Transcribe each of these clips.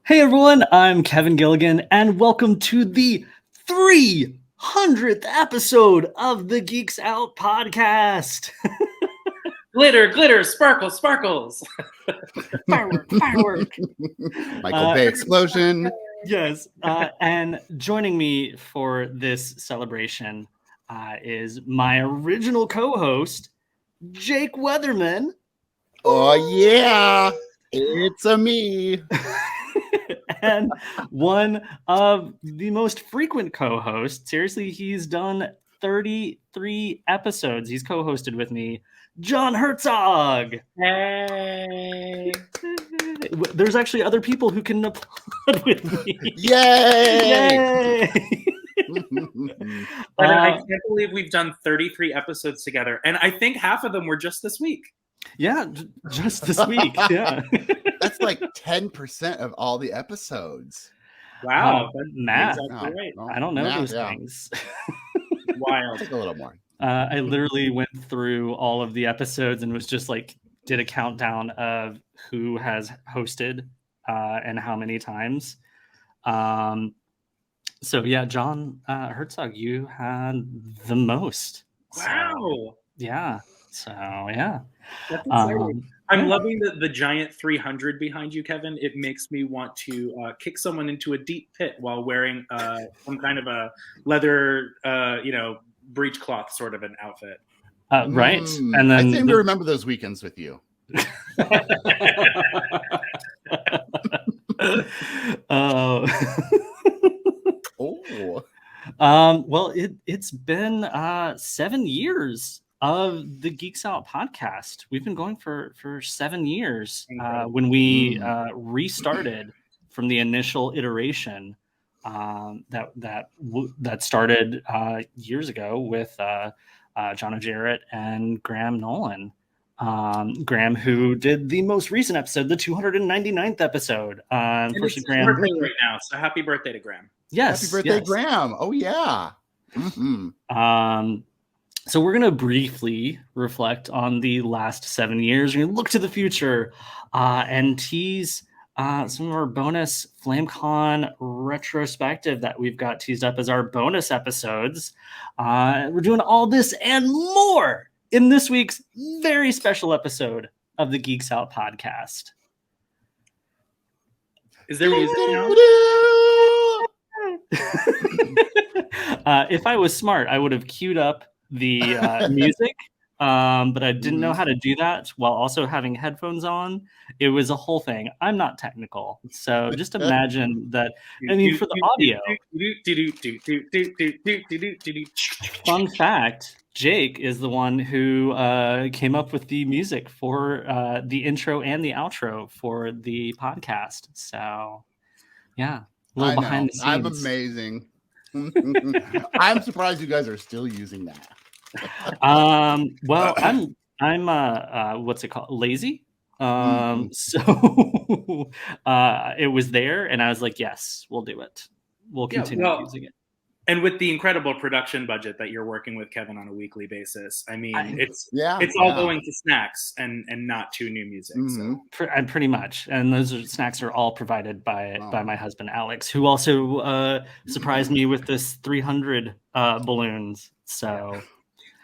Hey everyone, I'm Kevin Gilligan, and welcome to the 300th episode of the Geeks Out Podcast. Glitter, glitter, sparkles, sparkles. Firework. Michael Bay explosion. Yes, and joining me for this celebration is my original co-host, Jake Weatherman. Oh yeah, it's a me. And one of the most frequent co-hosts. Seriously, he's done 33 episodes. He's co-hosted with me, Jon Herzog. Hey. There's actually other people who can applaud with me. Yay! I can't believe we've done 33 episodes together. And I think half of them were just this week. Yeah, just this week. Yeah. That's like 10% of all the episodes. Wow. Matt, Exactly right. I don't know those things. Wild. Take a little more. I literally went through all of the episodes and was just like, did a countdown of who has hosted and how many times. So yeah, Jon Herzog, you had the most. Wow. So, yeah. So yeah. That's exciting. I'm loving the giant 300 behind you, Kevin. It makes me want to kick someone into a deep pit while wearing some kind of a leather, breechcloth sort of an outfit. Right. And then I seem to remember those weekends with you. Oh. Well, it's been 7 years of the Geeks Out podcast. We've been going for 7 years when we restarted from the initial iteration that started years ago with John Jarrett and Graham Nolan. Graham, who did the most recent episode, the 299th episode. Unfortunately, Graham birthday right now, so happy birthday to Graham. Yes, happy birthday, Graham. Oh yeah. Mm-hmm. So we're going to briefly reflect on the last 7 years. We're going to look to the future and tease some of our bonus Flame Con Retrospective that we've got teased up as our bonus episodes. We're doing all this and more in this week's very special episode of the Geeks Out Podcast. Is there music now? If I was smart, I would have queued up the music, but I didn't know how to do that while also having headphones on. It was a whole thing. I'm not technical, so just imagine that. I mean, for the audio. Fun fact, Jake is the one who came up with the music for the intro and the outro for the podcast. So, yeah, a little behind the scenes. I'm amazing. I'm surprised you guys are still using that. Well, I'm what's it called? Lazy. So it was there, and I was like, yes, we'll do it. We'll continue using it. And with the incredible production budget that you're working with, Kevin, on a weekly basis, I mean, it's all going to snacks and not to new music. Mm-hmm. So. Pretty much, and those snacks are all provided by my husband Alex, who also surprised me with this 300 balloons. So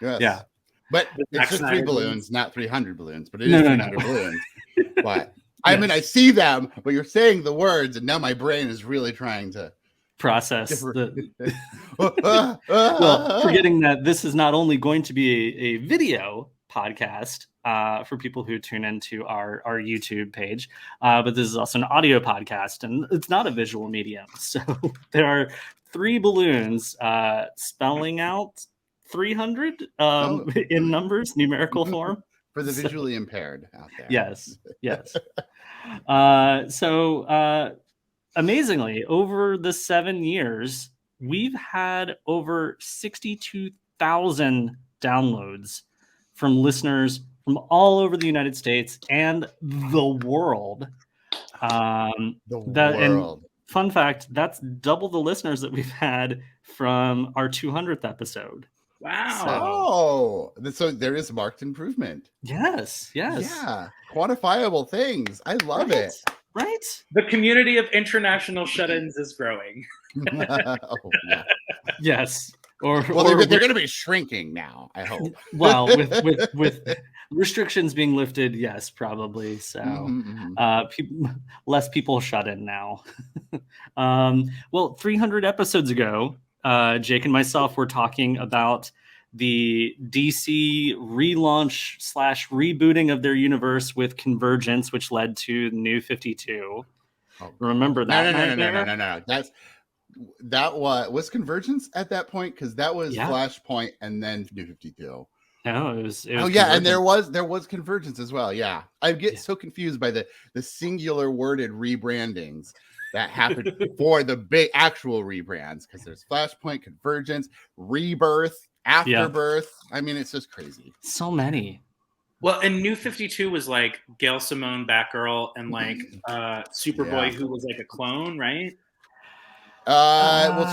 yeah, but it's just 3 balloons, not 300 balloons. But it is 300 balloons. But I mean, I see them, but you're saying the words, and now my brain is really trying to process well, forgetting that this is not only going to be a video podcast for people who tune into our YouTube page, but this is also an audio podcast, and it's not a visual medium. So there are 3 balloons spelling out 300 in numbers, numerical form. For the visually impaired out there. Yes. So amazingly, over the 7 years, we've had over 62,000 downloads from listeners from all over the United States and the world. And fun fact, that's double the listeners that we've had from our 200th episode. Wow. So there is marked improvement. Yes. Yeah. Quantifiable things. I love it. Right? The community of international shut-ins is growing. Oh, yeah. Yes. They're going to be shrinking now, I hope. Well, with restrictions being lifted, yes, probably. So, less people shut in now. Well, 300 episodes ago, Jake and myself were talking about the DC relaunch / rebooting of their universe with Convergence, which led to New 52. Oh, remember that? No. That was Convergence at that point, because that was Flashpoint and then New 52. No, it was and there was Convergence as well. Yeah, I get so confused by the singular worded rebrandings that happened for the big actual rebrands, because there's Flashpoint, Convergence, Rebirth, Afterbirth. I mean, it's just crazy. So many. Well, and New 52 was like Gail Simone, Batgirl, and like Superboy, who was like a clone, right? Well,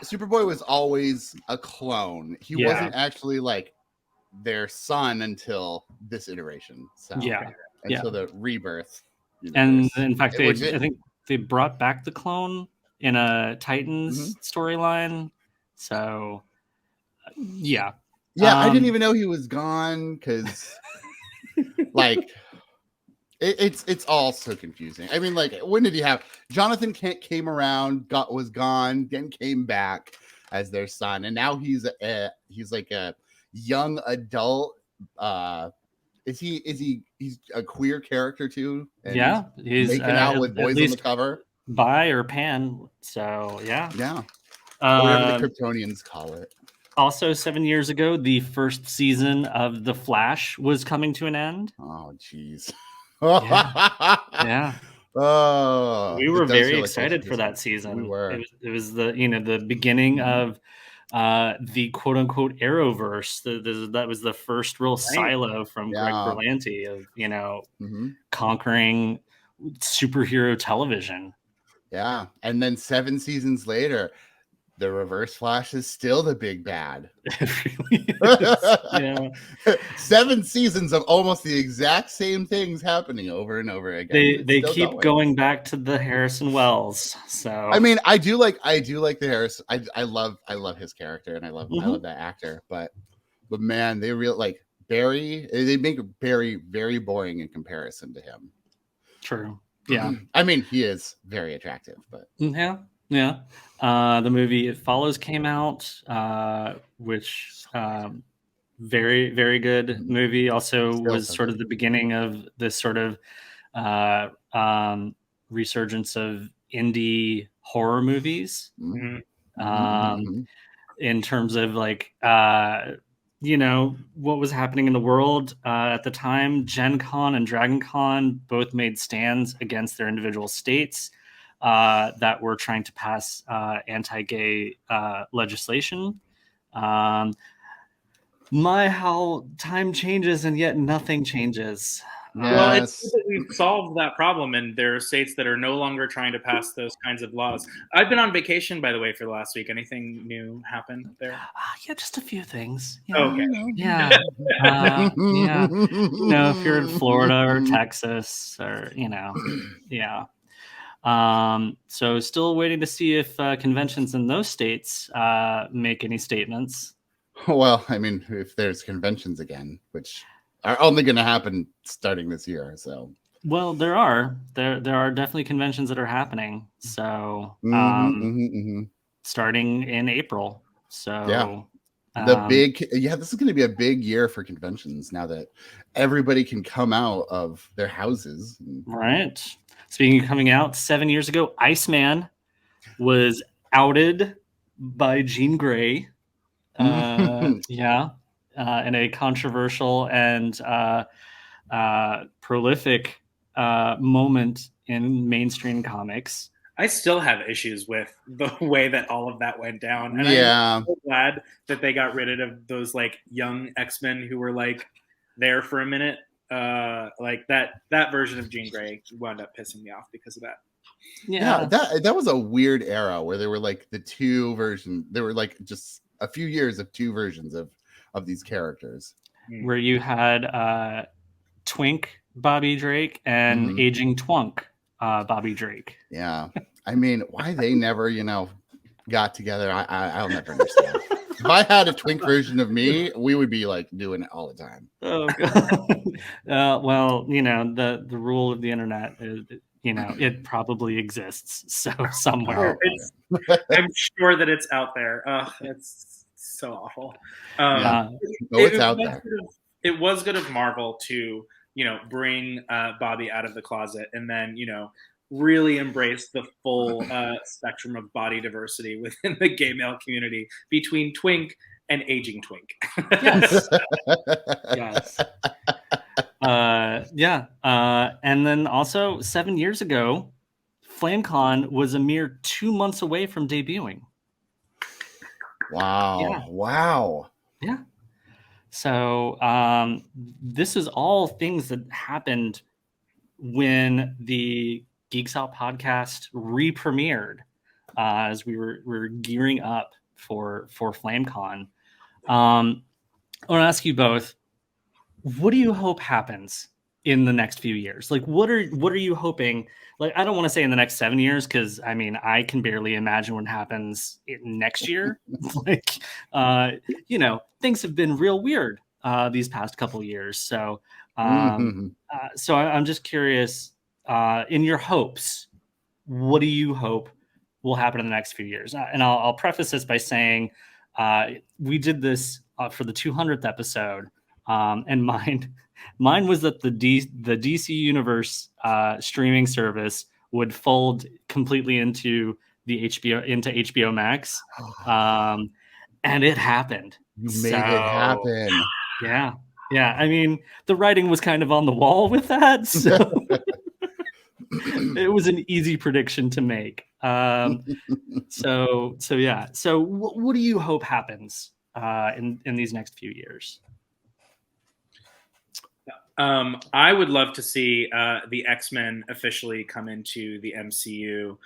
Superboy was always a clone. He wasn't actually like their son until this iteration. So until the Rebirth universe. And in fact, I think they brought back the clone in a Titans storyline. So I didn't even know he was gone, because like it's all so confusing. I mean, like, when did he have Jonathan Kent came around, was gone, then came back as their son, and now he's like a young adult. He's a queer character too? And he's making out with boys on the cover, bi or pan. So whatever the Kryptonians call it. Also, 7 years ago, the first season of The Flash was coming to an end. Oh, jeez. Yeah. Oh, we were very excited for that season. We were. It was the beginning of the quote unquote Arrowverse. That was the first real silo from Greg Berlanti of conquering superhero television. Yeah, and then 7 seasons later, the Reverse Flash is still the big bad. It really is. 7 seasons of almost the exact same things happening over and over again. They keep going back to the Harrison Wells. So I mean, I do like the Harrison. I love his character, and I love that actor. But man, they like Barry. They make Barry very boring in comparison to him. True. Yeah. I mean, he is very attractive, but yeah. The movie It Follows came out, which very, very good movie. Also was sort of the beginning of this sort of resurgence of indie horror movies. In terms of like what was happening in the world at the time. Gen Con and Dragon Con both made stands against their individual states that were trying to pass anti-gay legislation. How time changes and yet nothing changes. Well, it's good that we've solved that problem, and there are states that are no longer trying to pass those kinds of laws. I've been on vacation, by the way, for the last week. Anything new happen there? Yeah, just a few things. Okay. Yeah. If you're in Florida or Texas or, so still waiting to see if conventions in those states make any statements. Well, I mean, if there's conventions again, which are only going to happen starting this year, so. Well, there are definitely conventions that are happening. So, starting in April. So, this is going to be a big year for conventions now that everybody can come out of their houses. Right. Speaking of coming out, 7 years ago, Iceman was outed by Jean Grey. In a controversial and prolific moment in mainstream comics. I still have issues with the way that all of that went down. And I'm so glad that they got rid of those like young X-Men who were like there for a minute. Like that version of Jean Grey wound up pissing me off because of that. Yeah, that was a weird era where there were like the two versions. There were like just a few years of two versions of these characters, where you had Twink Bobby Drake and Aging Twunk Bobby Drake. Yeah. I mean, why they never, got together, I'll never understand. If I had a twink version of me, we would be like doing it all the time. Oh God. Well, the rule of the internet is, it probably exists. So somewhere. I'm sure that it's out there. It's so awful. It's out there. It was good of Marvel to, bring Bobby out of the closet and then, really embrace the full spectrum of body diversity within the gay male community between twink and aging twink. Yes. Yes. And then also 7 years ago, Flame Con was a mere 2 months away from debuting. Wow. Yeah. Wow. Yeah. So this is all things that happened when the Geeks Out podcast re-premiered as we were gearing up for FlameCon. I want to ask you both, what do you hope happens in the next few years? Like, what are you hoping? Like, I don't want to say in the next 7 years, because I mean, I can barely imagine what happens next year. Like, things have been real weird these past couple years. So, so I'm just curious, in your hopes, what do you hope will happen in the next few years? And I'll preface this by saying, we did this for the 200th episode, and mine was that the DC Universe streaming service would fold completely into HBO Max, and it happened. You made it happen. Yeah. I mean, the writing was kind of on the wall with that, so it was an easy prediction to make. So yeah. So what do you hope happens in these next few years? I would love to see the X-Men officially come into the MCU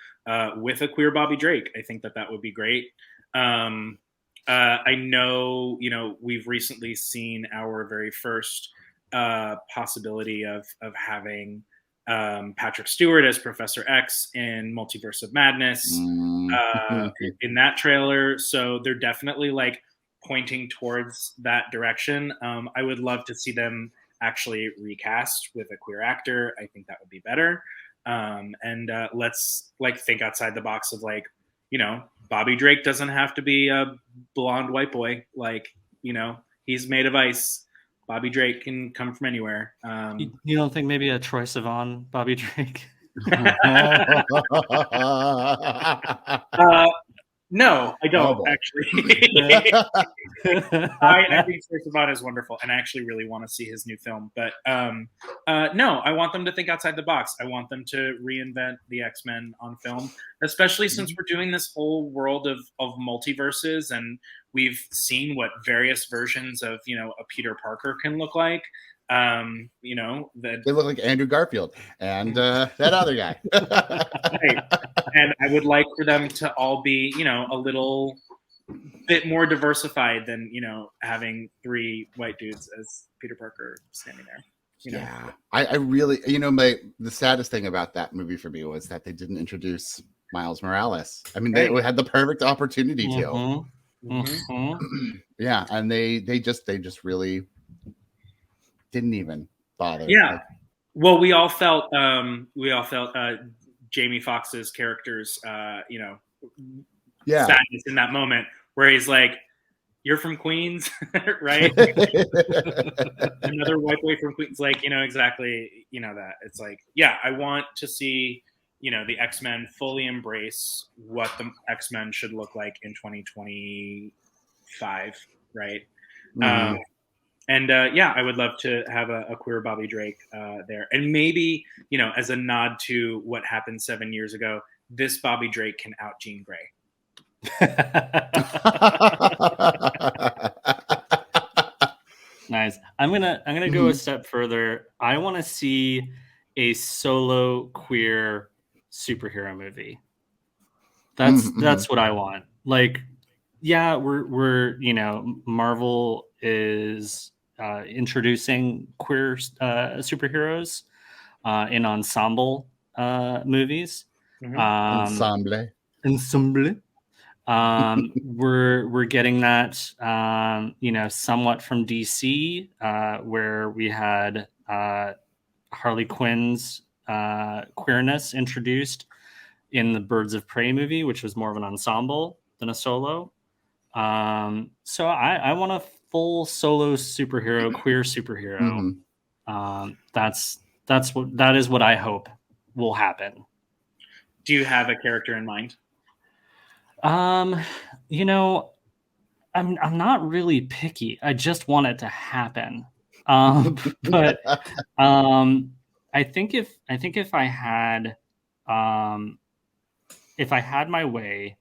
with a queer Bobby Drake. I think that would be great. I know, we've recently seen our very first possibility of having Patrick Stewart as Professor X in Multiverse of Madness in that trailer. So they're definitely like pointing towards that direction. I would love to see them actually recast with a queer actor. I think that would be better. And let's like think outside the box of like, Bobby Drake doesn't have to be a blonde white boy. Like, he's made of ice. Bobby Drake can come from anywhere. You don't think maybe a Troye Sivan Bobby Drake? No, I don't actually. I think Troye Sivan is wonderful, and I actually really want to see his new film. But no, I want them to think outside the box. I want them to reinvent the X-Men on film, especially since we're doing this whole world of multiverses, and we've seen what various versions of a Peter Parker can look like. They look like Andrew Garfield and that other guy. Right. And I would like for them to all be, a little bit more diversified than, having 3 white dudes as Peter Parker standing there. Yeah, I really, the saddest thing about that movie for me was that they didn't introduce Miles Morales. I mean, they had the perfect opportunity to. Yeah, and they just really didn't even bother. Yeah. Well, we all felt Jamie Foxx's character's sadness in that moment where he's like, "You're from Queens, right?" Another white boy from Queens, like, exactly, that. It's like, yeah, I want to see, the X-Men fully embrace what the X-Men should look like in 2025, right? And I would love to have a queer Bobby Drake there. And maybe, as a nod to what happened 7 years ago, this Bobby Drake can out Jean Grey. Nice. I'm gonna go a step further. I want to see a solo queer superhero movie. That's what I want. Like, yeah, we're Marvel is introducing queer superheroes in ensemble movies. Ensemble. We're getting that, somewhat from DC, where we had Harley Quinn's queerness introduced in the Birds of Prey movie, which was more of an ensemble than a solo. So I want a full solo superhero, queer superhero. That is what I hope will happen. Do you have a character in mind? I'm not really picky. I just want it to happen. But I think if I had my way,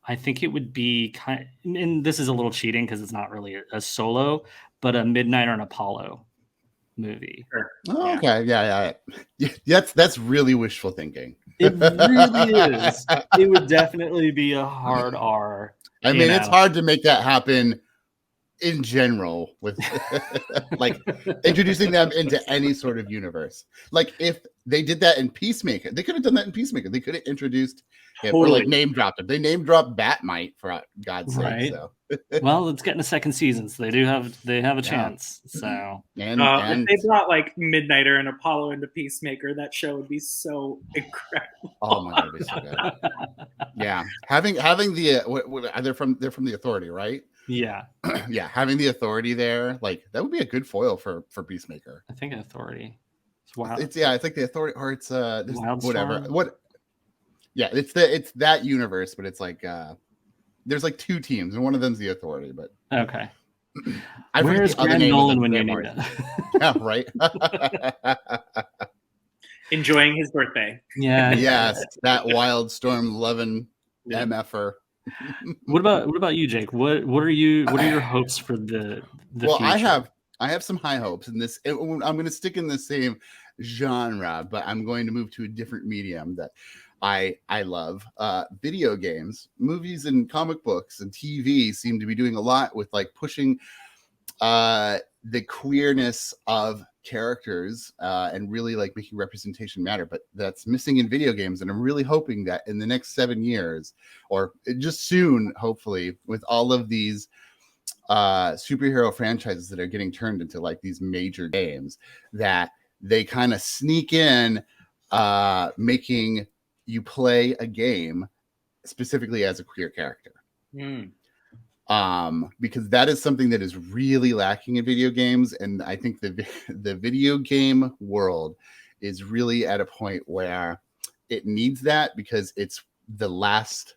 I think it would be and this is a little cheating because it's not really a solo, but a Midnight on Apollo movie. Sure. Oh, okay. Yeah. That's really wishful thinking. It really is. It would definitely be a hard R. I mean, it's hard to make that happen in general with like introducing them into any sort of universe. Like if they did that in Peacemaker, they could have done that in Peacemaker. They could have introduced him or like name dropped him. They name dropped Batmite for God's sake. So well, it's getting a second season, so they have a chance. So and if they brought like Midnighter and Apollo into Peacemaker, that show would be so incredible. Oh my God, it'd be so good. Yeah, having the they're from the Authority, right? Yeah. Yeah, having the Authority there, like that would be a good foil for Peacemaker. I think Authority. It's like the Authority, or it's whatever. Wildstorm? What? Yeah, it's that universe, but it's like there's like two teams, and one of them's the Authority. But okay, where's Grand Nolan when you need it? Yeah, right. Enjoying his birthday. Yeah. Yes, that Wildstorm loving MFer. What about you, Jake? What are your hopes for the well, future? I have some high hopes in this. I'm going to stick in the same genre, but I'm going to move to a different medium that I love. Video games, movies, and comic books and TV seem to be doing a lot with like pushing the queerness of characters and really like making representation matter, but that's missing in video games. And I'm really hoping that in the next 7 years, or just soon, hopefully, with all of these superhero franchises that are getting turned into like these major games, that they kind of sneak in making you play a game specifically as a queer character. Because that is something that is really lacking in video games, and I think the video game world is really at a point where it needs that, because it's the last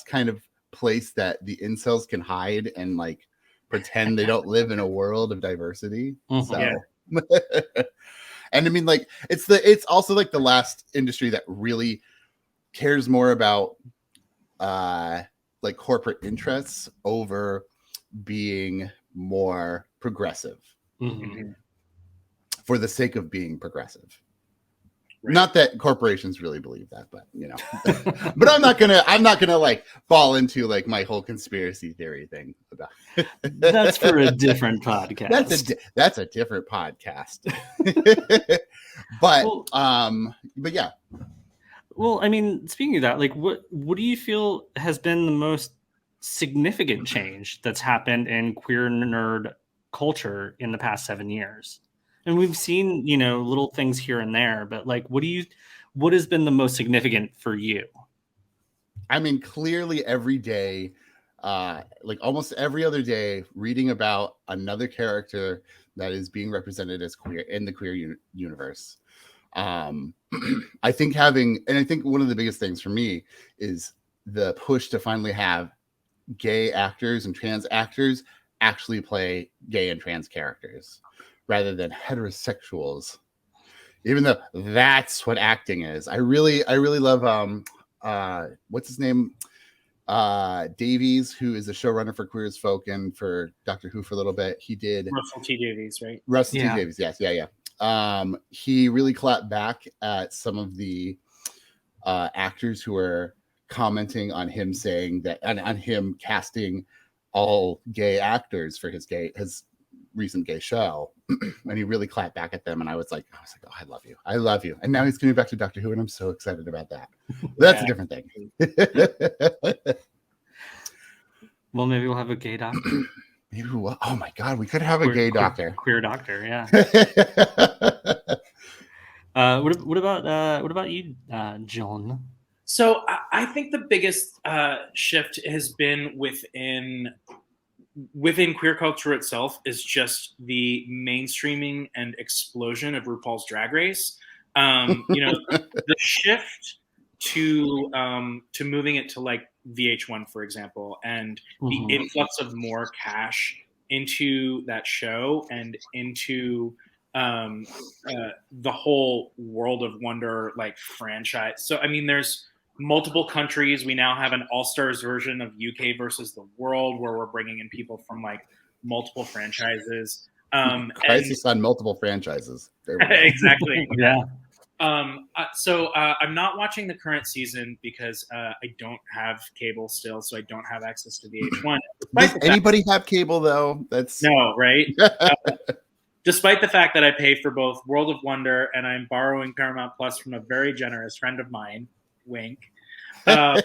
kind of place that the incels can hide and like pretend they don't live in a world of diversity. So and I mean, like it's also like the last industry that really cares more about like corporate interests over being more progressive for the sake of being progressive. Right. Not that corporations really believe that, but you know, but I'm not gonna like fall into like my whole conspiracy theory thing about it. That's for a different podcast. That's a different podcast. But yeah. Well, I mean, speaking of that, like, what do you feel has been the most significant change that's happened in queer nerd culture in the past 7 years? And we've seen, little things here and there, but like, what has been the most significant for you? I mean, clearly every day, like almost every other day, reading about another character that is being represented as queer in the queer universe. I think one of the biggest things for me is the push to finally have gay actors and trans actors actually play gay and trans characters rather than heterosexuals, even though that's what acting is. I really love what's his name, Davies, who is the showrunner for Queer as Folk and for Doctor Who for a little bit. He did Russell T Davies, right? Russell T Davies, yes, yeah. He really clapped back at some of the actors who were commenting on him saying that on him casting all gay actors for his recent gay show, and he really clapped back at them, and I was like, oh, I love you, and now he's coming back to Doctor Who, and I'm so excited about that. That's a different thing. Well, maybe we'll have a gay doctor. Maybe oh my God, we could have a gay doctor, queer doctor, yeah. What about you, Jon? So I think the biggest shift has been within queer culture itself is just the mainstreaming and explosion of RuPaul's Drag Race. The shift to moving it to like VH1, for example, and the influx of more cash into that show and into the whole World of Wonder like franchise. So I mean, there's multiple countries. We now have an all-stars version of UK versus the world, where we're bringing in people from like multiple franchises. Crisis on multiple franchises. Exactly. Yeah. So I'm not watching the current season because I don't have cable still, so I don't have access to VH1. Does anybody have cable though? No, right? Despite the fact that I pay for both World of Wonder and I'm borrowing Paramount Plus from a very generous friend of mine, wink, I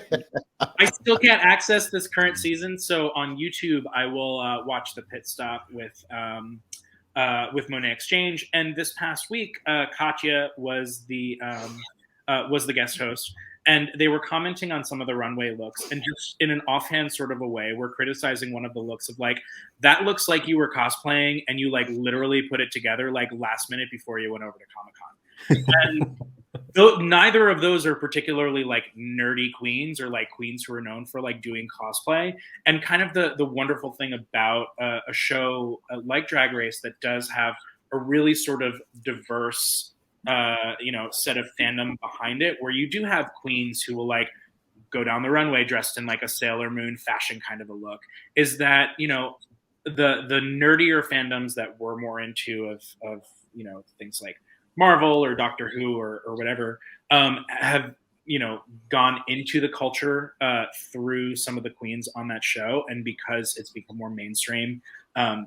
still can't access this current season. So on YouTube, I will watch the pit stop with Monet Exchange. And this past week, Katya was the guest host, and they were commenting on some of the runway looks, and just in an offhand sort of a way, we're criticizing one of the looks of like, that looks like you were cosplaying and you like literally put it together like last minute before you went over to Comic-Con. And neither of those are particularly like nerdy queens or like queens who are known for like doing cosplay. And kind of the wonderful thing about a show like Drag Race that does have a really sort of diverse set of fandom behind it, where you do have queens who will like go down the runway dressed in like a Sailor Moon fashion kind of a look, is that the nerdier fandoms that we're more into of things like Marvel or Doctor Who or whatever have gone into the culture through some of the queens on that show, and because it's become more mainstream,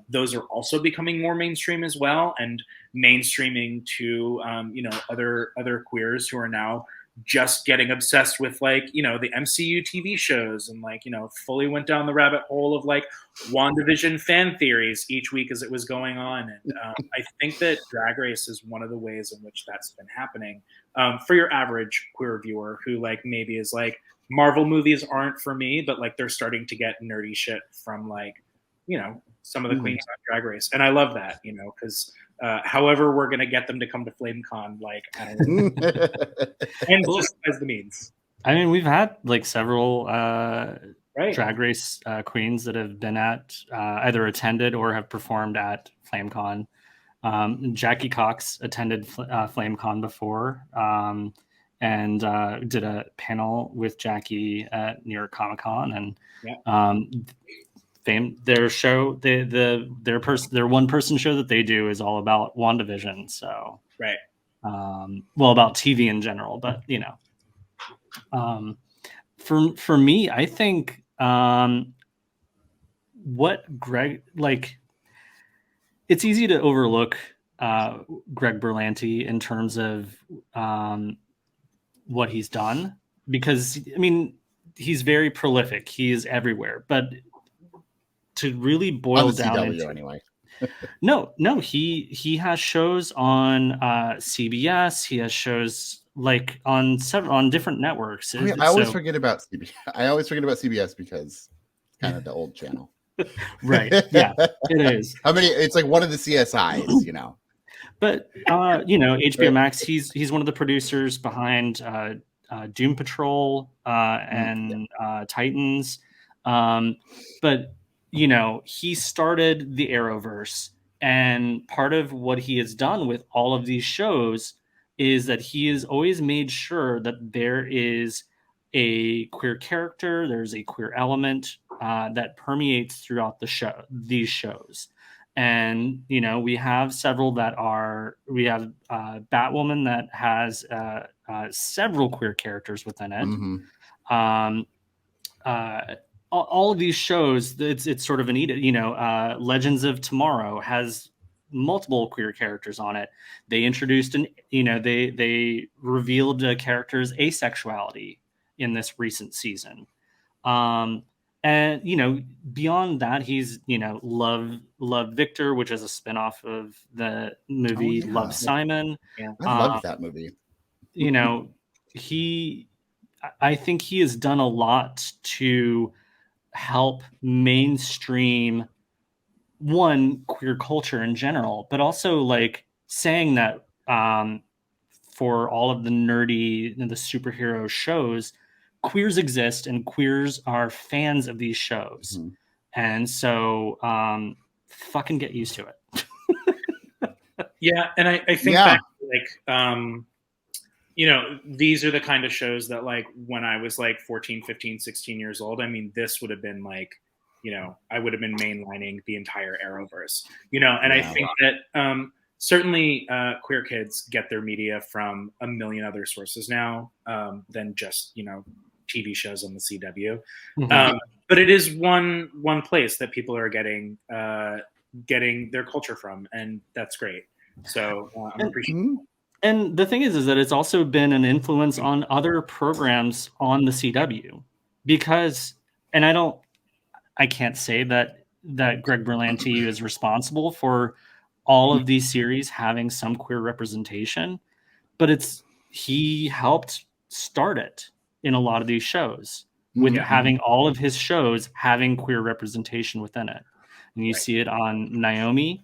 those are also becoming more mainstream as well, and mainstreaming to other queers who are now just getting obsessed with like the MCU TV shows, and like fully went down the rabbit hole of like WandaVision fan theories each week as it was going on. And I think that Drag Race is one of the ways in which that's been happening for your average queer viewer who like maybe is like, Marvel movies aren't for me, but like they're starting to get nerdy shit from like some of the queens on Drag Race, and I love that because however we're gonna get them to come to Flame Con, like I don't know. And just as the means. I mean, we've had like several Drag Race queens that have been at either attended or have performed at FlameCon. Jackie Cox attended FlameCon before and did a panel with Jackie at New York Comic Con, and their show, their one person show that they do is all about WandaVision. So about TV in general, but for me, I think what Greg, like, it's easy to overlook Greg Berlanti in terms of what he's done, because I mean, he's very prolific. He is everywhere, but to really boil down into anyway. no, he has shows on CBS. He has shows like on different networks. I always forget about CBS. I always forget about CBS because it's kind of the old channel. Right. Yeah, it is. I mean, it's like one of the CSIs, But HBO Max. He's one of the producers behind Doom Patrol and Titans. But he started the Arrowverse, and part of what he has done with all of these shows is that he has always made sure that there is a queer character, there's a queer element that permeates throughout these shows. And we have several that are. We have Batwoman that has several queer characters within it. Mm-hmm. all of these shows, it's sort of an edit. Legends of Tomorrow has multiple queer characters on it. They introduced they revealed a character's asexuality in this recent season. And beyond that, he's Love Victor, which is a spinoff of the movie Love, Simon. Yeah, I loved that movie. I think he has done a lot to help mainstream queer culture in general, but also like saying that for all of the nerdy and the superhero shows, queers exist and queers are fans of these shows. Mm-hmm. And so fucking get used to it. Yeah. And I think back like, these are the kind of shows that like when I was like 14, 15, 16 years old, I mean, this would have been like, I would have been mainlining the entire Arrowverse, and I think that certainly queer kids get their media from a million other sources now than just, TV shows on the CW. Mm-hmm. But it is one place that people are getting their culture from, and that's great. So I'm appreciative. And the thing is that it's also been an influence on other programs on the CW because, and I can't say that Greg Berlanti is responsible for all of these series having some queer representation, but he helped start it in a lot of these shows with having all of his shows having queer representation within it. And you see it on Naomi,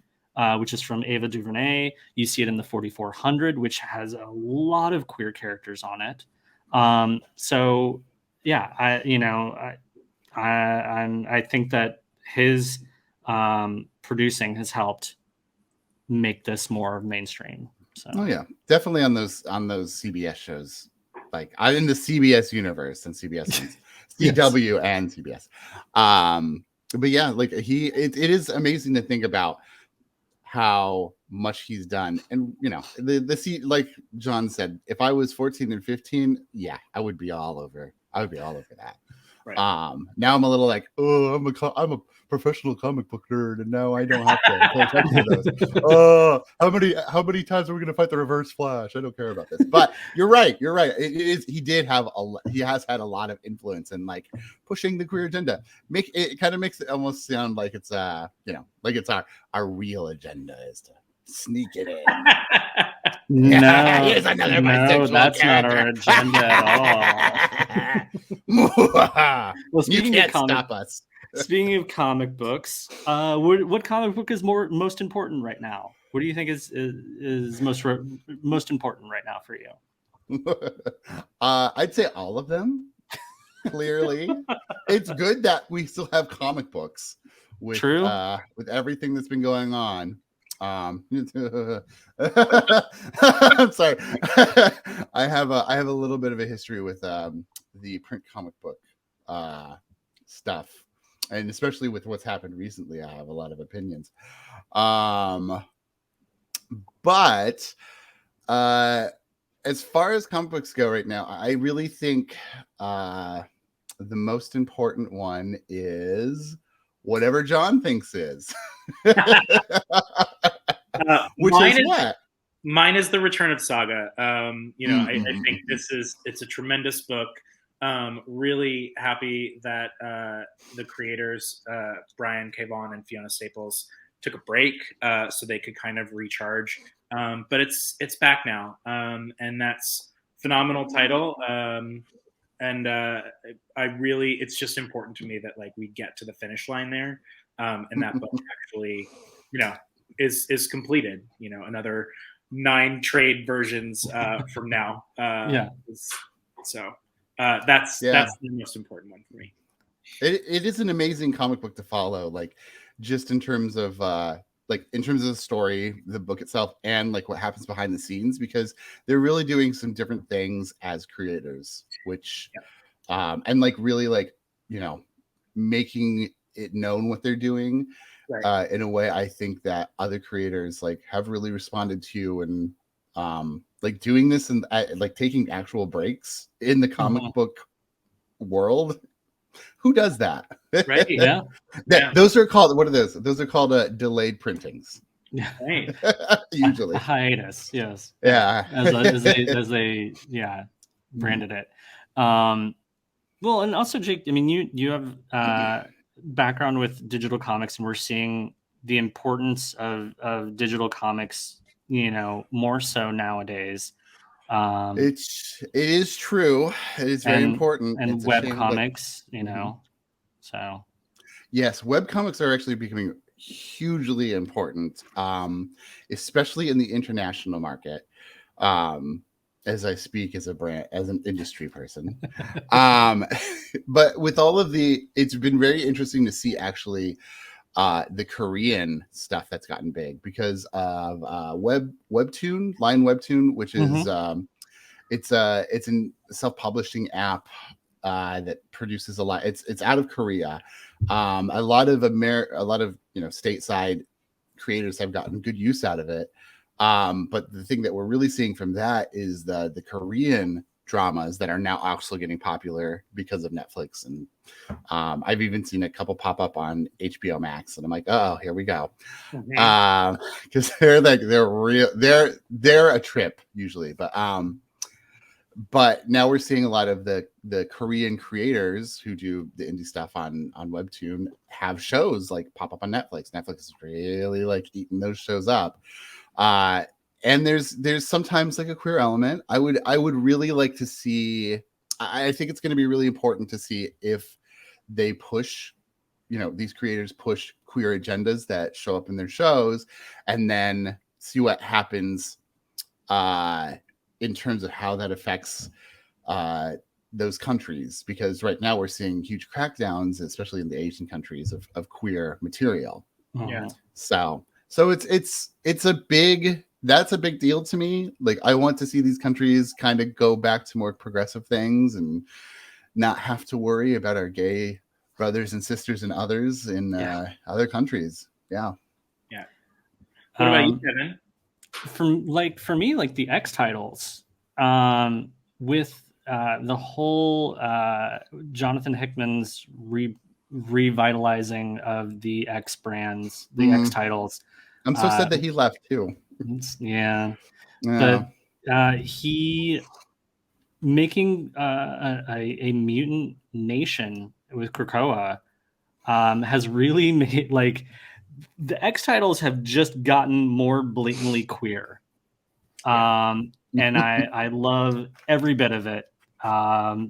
which is from Ava DuVernay. You see it in the 4400, which has a lot of queer characters on it. So yeah, I think that his producing has helped make this more mainstream. So. Oh yeah, definitely on those CBS shows, like I'm in the CBS universe and CBS and CW and CBS. But yeah, like it is amazing to think about how much he's done, and like Jon said, if I was 14 and 15, yeah, I would be all over that. Right. Now I'm a little like, oh, I'm a professional comic book nerd, and now I don't have to pay attention to those. How many times are we going to fight the Reverse Flash? I don't care about this. But you're right. He has had a lot of influence in like pushing the queer agenda. It kind of makes it almost sound like it's like it's our real agenda is to sneak it in. No, that's not our agenda at all. Well, you can't stop us. Speaking of comic books, what comic book is most important right now? What do you think is most important right now for you? I'd say all of them. Clearly, it's good that we still have comic books with everything that's been going on. I'm sorry. I have a little bit of a history with the print comic book stuff, and especially with what's happened recently, I have a lot of opinions. But as far as comic books go right now, I really think the most important one is whatever Jon thinks is. Which is what? Mine is The Return of Saga. I think it's a tremendous book. Really happy that the creators, Brian K. Vaughan and Fiona Staples, took a break so they could kind of recharge. But it's back now, and that's phenomenal title. And it's just important to me that like we get to the finish line there, and that book actually, is completed. Another 9 trade versions from now. So that's the most important one for me. It is an amazing comic book to follow, like just in terms of the story, the book itself, and like what happens behind the scenes, because they're really doing some different things as creators, which and like really like making it known what they're doing. Right. In a way I think that other creators like have really responded to, and like doing this and like taking actual breaks in the comic book world Who does that? Right. Yeah. Those are called, what are those? Those are called delayed printings. Right. Usually. A hiatus, yes. Yeah. As they branded it. Well, and also, Jake, I mean, you have background with digital comics, and we're seeing the importance of digital comics, more so nowadays. It is true. It is very important. And it's web comics, so. Yes, web comics are actually becoming hugely important, especially in the international market. As I speak as an industry person. But with all of it's been very interesting to see actually the Korean stuff that's gotten big because of Line Webtoon, which is it's a self-publishing app that produces a lot. It's out of Korea. A lot of stateside creators have gotten good use out of it. But the thing that we're really seeing from that is the Korean dramas that are now also getting popular because of Netflix. And I've even seen a couple pop up on HBO Max, and I'm like, oh, here we go. Because they're a trip usually. But now we're seeing a lot of the Korean creators who do the indie stuff on Webtoon have shows like pop up on Netflix. Netflix is really like eating those shows up. And there's sometimes like a queer element. I would really like to see. I think it's going to be really important to see if they push, these creators push queer agendas that show up in their shows, and then see what happens in terms of how that affects those countries. Because right now we're seeing huge crackdowns, especially in the Asian countries, of queer material. Yeah. So that's a big deal to me. Like, I want to see these countries kind of go back to more progressive things and not have to worry about our gay brothers and sisters and others in other countries. Yeah. Yeah. What about you, Kevin? For me, like the X titles, with the whole Jonathan Hickman's revitalizing of the X brands, the X titles. I'm so sad that he left too. Yeah. But he making a mutant nation with Krakoa has really made, like, the X titles have just gotten more blatantly queer. And I love every bit of it. I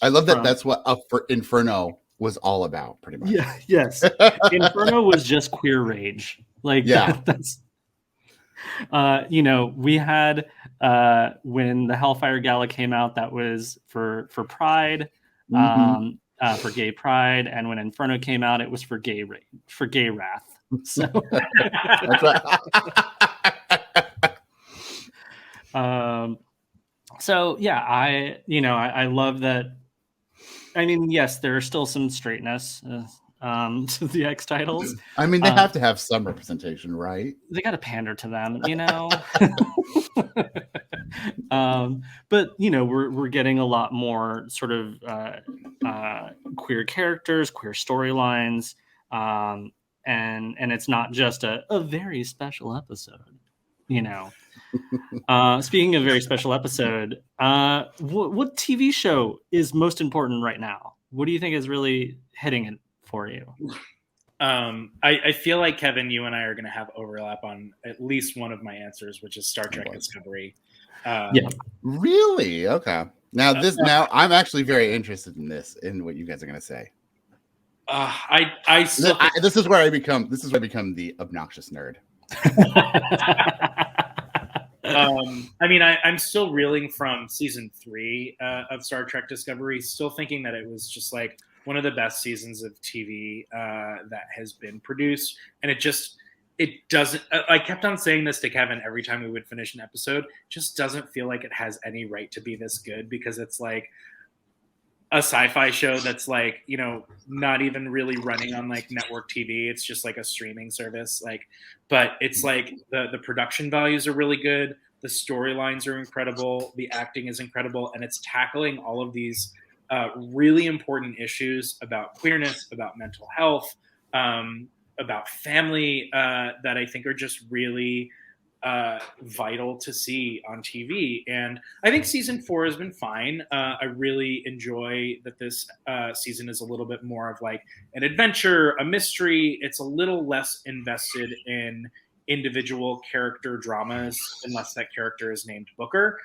love that that's what Inferno was all about, pretty much. Yeah, yes. Inferno was just queer rage. Like, that's we had when the Hellfire Gala came out, that was for Pride, for gay pride, and when Inferno came out, it was for gay wrath. So that's right. So yeah, I love that. I mean, yes, there are still some straightness to the X titles. I mean, they have to have some representation, right? They got to pander to them, But we're getting a lot more sort of queer characters, queer storylines, and it's not just a very special episode. Speaking of very special episode, what TV show is most important right now? What do you think is really hitting it for you? I feel like, Kevin, you and I are going to have overlap on at least one of my answers, which is Star Trek Discovery. Yeah. Really? Okay. Now I'm actually very interested in what you guys are going to say. This is where I become the obnoxious nerd. I mean, I'm still reeling from season 3 of Star Trek Discovery, still thinking that it was just like one of the best seasons of TV that has been produced. And it doesn't, I kept on saying this to Kevin every time we would finish an episode, just doesn't feel like it has any right to be this good, because it's like a sci-fi show that's like, not even really running on like network TV. It's just like a streaming service. But it's like the production values are really good. The storylines are incredible. The acting is incredible. And it's tackling all of these really important issues about queerness, about mental health, about family that I think are just really vital to see on TV. And I think season 4 has been fine. I really enjoy that this season is a little bit more of like an adventure, a mystery. It's a little less invested in individual character dramas, unless that character is named Booker,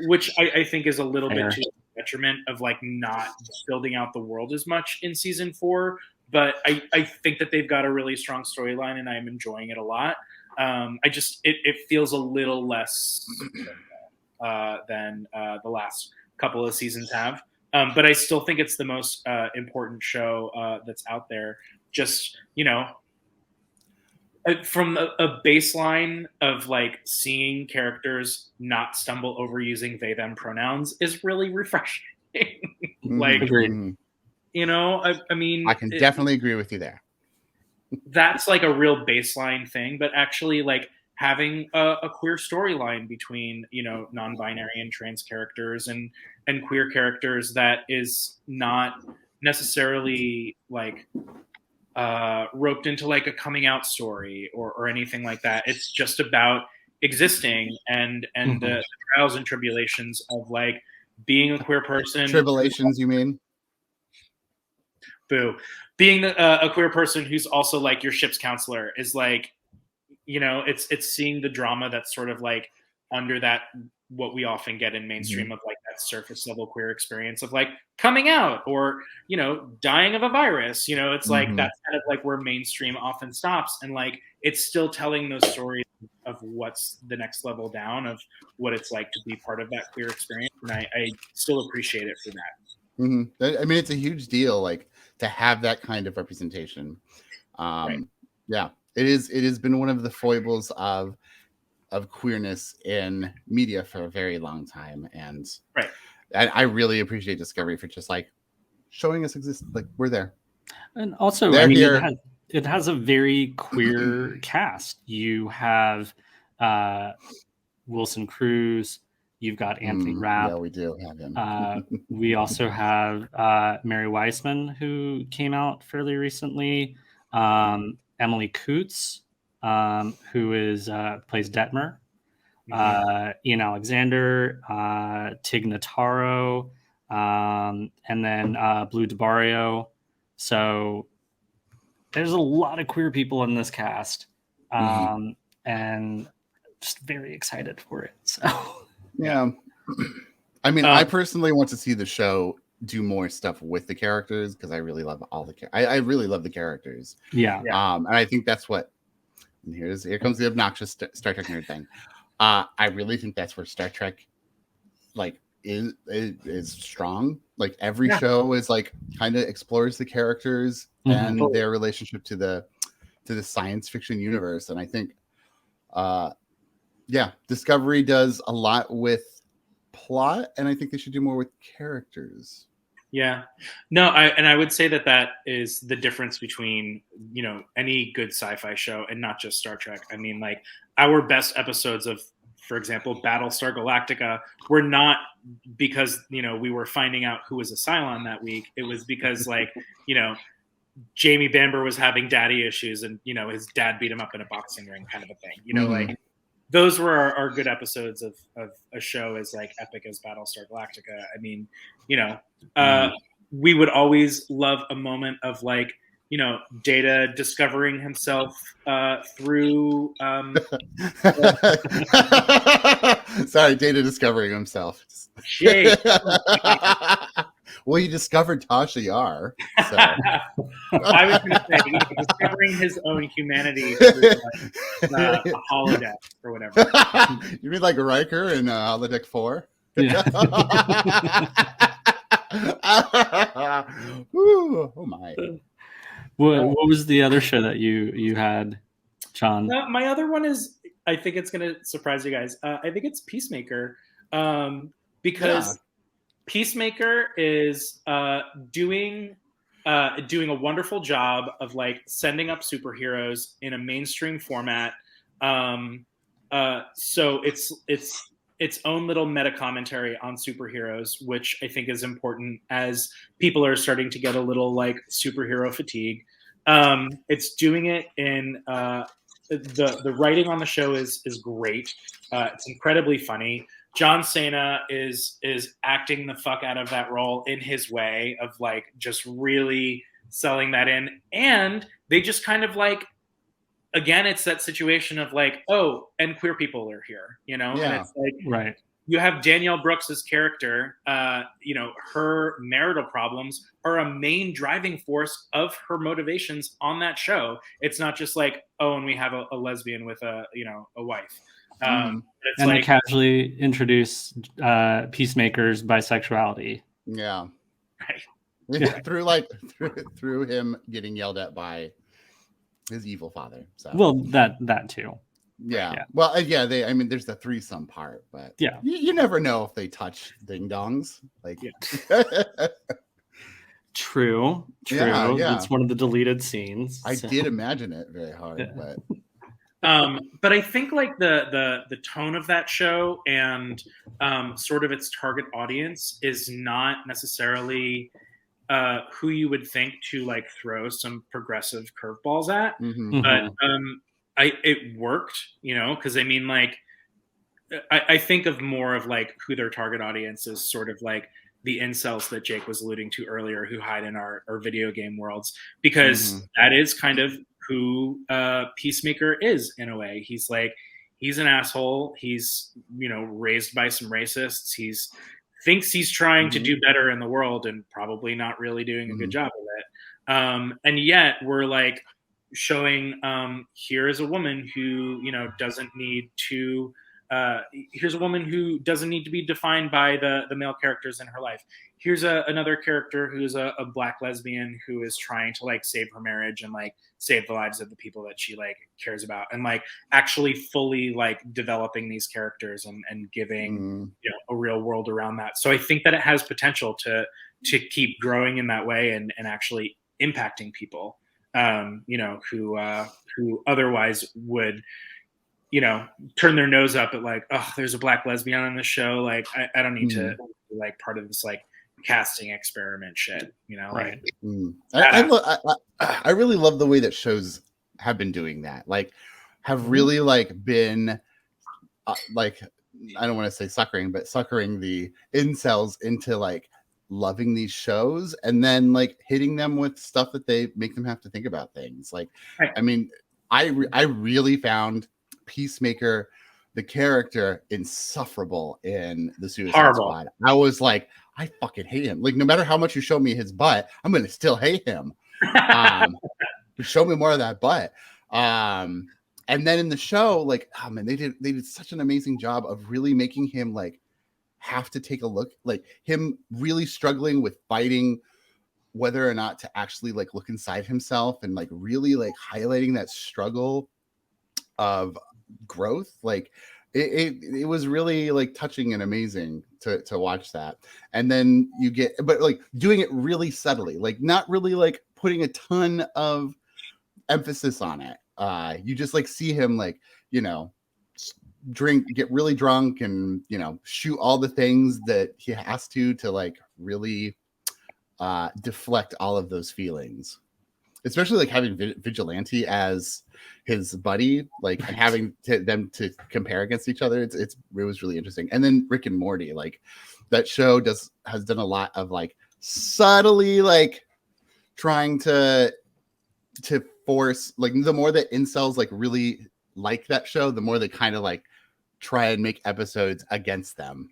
which I think is a little bit to the detriment of like not building out the world as much in season 4. But I think that they've got a really strong storyline, and I'm enjoying it a lot. It feels a little less than the last couple of seasons have. But I still think it's the most important show that's out there. Just, from a baseline of like seeing characters not stumble over using they them pronouns is really refreshing. Like, agreed. I mean, I can definitely agree with you there. That's like a real baseline thing, but actually like having a queer storyline between, non-binary and trans characters and queer characters that is not necessarily like roped into like a coming out story or anything like that. It's just about existing and the trials and tribulations of like being a queer person. Tribulations, you mean? Boo. Being a queer person who's also like your ship's counselor is like, it's seeing the drama that's sort of like under that, what we often get in mainstream of like that surface level queer experience of like coming out or, dying of a virus, it's like that's kind of like where mainstream often stops. And like, it's still telling those stories of what's the next level down of what it's like to be part of that queer experience. And I still appreciate it for that. I mean, it's a huge deal, like to have that kind of representation. Right. Yeah, it has been one of the foibles of queerness in media for a very long time, and I really appreciate Discovery for just like showing us exist, like we're there. And also, I mean, it has a very queer cast. You have Wilson Cruz. You've got Anthony Rapp. Yeah, we do have him. We also have Mary Weissman, who came out fairly recently. Emily Coots, who plays Detmer. Ian Alexander, Tig Notaro, and then Blue DeBarrio. So there's a lot of queer people in this cast, and just very excited for it. So. Yeah. I mean, I personally want to see the show do more stuff with the characters because I really love I really love the characters. Yeah. And I think that's what, and here comes the obnoxious Star Trek nerd thing. I really think that's where Star Trek like is strong. Like every show is like kind of explores the characters and their relationship to the science fiction universe. And I think Discovery does a lot with plot, and I think they should do more with characters. Yeah, no, I would say that is the difference between any good sci-fi show and not just Star Trek. I mean, like our best episodes of, for example, Battlestar Galactica were not because we were finding out who was a Cylon that week. It was because like Jamie Bamber was having daddy issues, and his dad beat him up in a boxing ring, kind of a thing. Like. Those were our good episodes of a show as like epic as Battlestar Galactica. I mean, we would always love a moment of like, Data discovering himself through. Sorry, Data discovering himself. Jay. Well, he discovered Tasha Yar. So. I was going to say, discovering his own humanity through a holodeck or whatever. You mean like Riker in Holodeck 4? Yeah. Ooh, oh my. What was the other show that you had, Jon? My other one is, I think it's going to surprise you guys. I think it's Peacemaker, because Peacemaker is doing a wonderful job of like sending up superheroes in a mainstream format. So it's its own little meta commentary on superheroes, which I think is important as people are starting to get a little like superhero fatigue. It's doing it in the writing on the show is great. It's incredibly funny. John Cena is acting the fuck out of that role in his way of like just really selling that in, and they just kind of like, again, it's that situation of like, oh, and queer people are here, you know, and it's like, right. You have Danielle Brooks's character, you know, her marital problems are a main driving force of her motivations on that show. It's not just like, oh, and we have a lesbian with a wife. And like, they casually introduce Peacemaker's bisexuality. Yeah. Right. Yeah. through him getting yelled at by his evil father. So well, that too. Yeah. Well, there's the threesome part, but you never know if they touch ding dongs. Like, true. Yeah. It's one of the deleted scenes. I did imagine it very hard, but I think like the tone of that show and sort of its target audience is not necessarily who you would think to like throw some progressive curveballs at, but it worked, you know, because I mean, like, I think of more of like who their target audience is, sort of like the incels that Jake was alluding to earlier, who hide in our video game worlds, because that is kind of who Peacemaker is in a way. He's an asshole. He's, you know, raised by some racists. Thinks he's trying to do better in the world and probably not really doing a good job of it. And yet we're like showing here is a woman who, you know, doesn't need to here's a woman who doesn't need to be defined by the male characters in her life. Here's another character who's a black lesbian who is trying to like save her marriage and like save the lives of the people that she like cares about, and like actually fully like developing these characters and giving you know, a real world around that. So I think that it has potential to keep growing in that way and actually impacting people, you know, who otherwise would, you know, turn their nose up at like, oh, there's a black lesbian on the show. Like, I don't need to be like part of this like casting experiment shit, you know? Right. I really love the way that shows have been doing that. Like, have really like been like, I don't want to say suckering the incels into like loving these shows and then like hitting them with stuff that they make them have to think about things. Like, I mean, I really found Peacemaker, the character, insufferable in the Suicide Squad. I was like, I fucking hate him. Like, no matter how much you show me his butt, I'm gonna still hate him. Show me more of that butt. And then in the show, like, oh man, they did such an amazing job of really making him like have to take a look, like him really struggling with fighting whether or not to actually like look inside himself, and like really like highlighting that struggle of growth. Like it was really like touching and amazing to watch that. And then you get, but like doing it really subtly, like not really like putting a ton of emphasis on it. You just like see him like, you know, get really drunk and, you know, shoot all the things that he has to like really deflect all of those feelings, especially like having Vigilante as his buddy, like having them to compare against each other. It was really interesting. And then Rick and Morty, like that show has done a lot of like subtly like trying to force, like the more that incels like really like that show, the more they kind of like try and make episodes against them.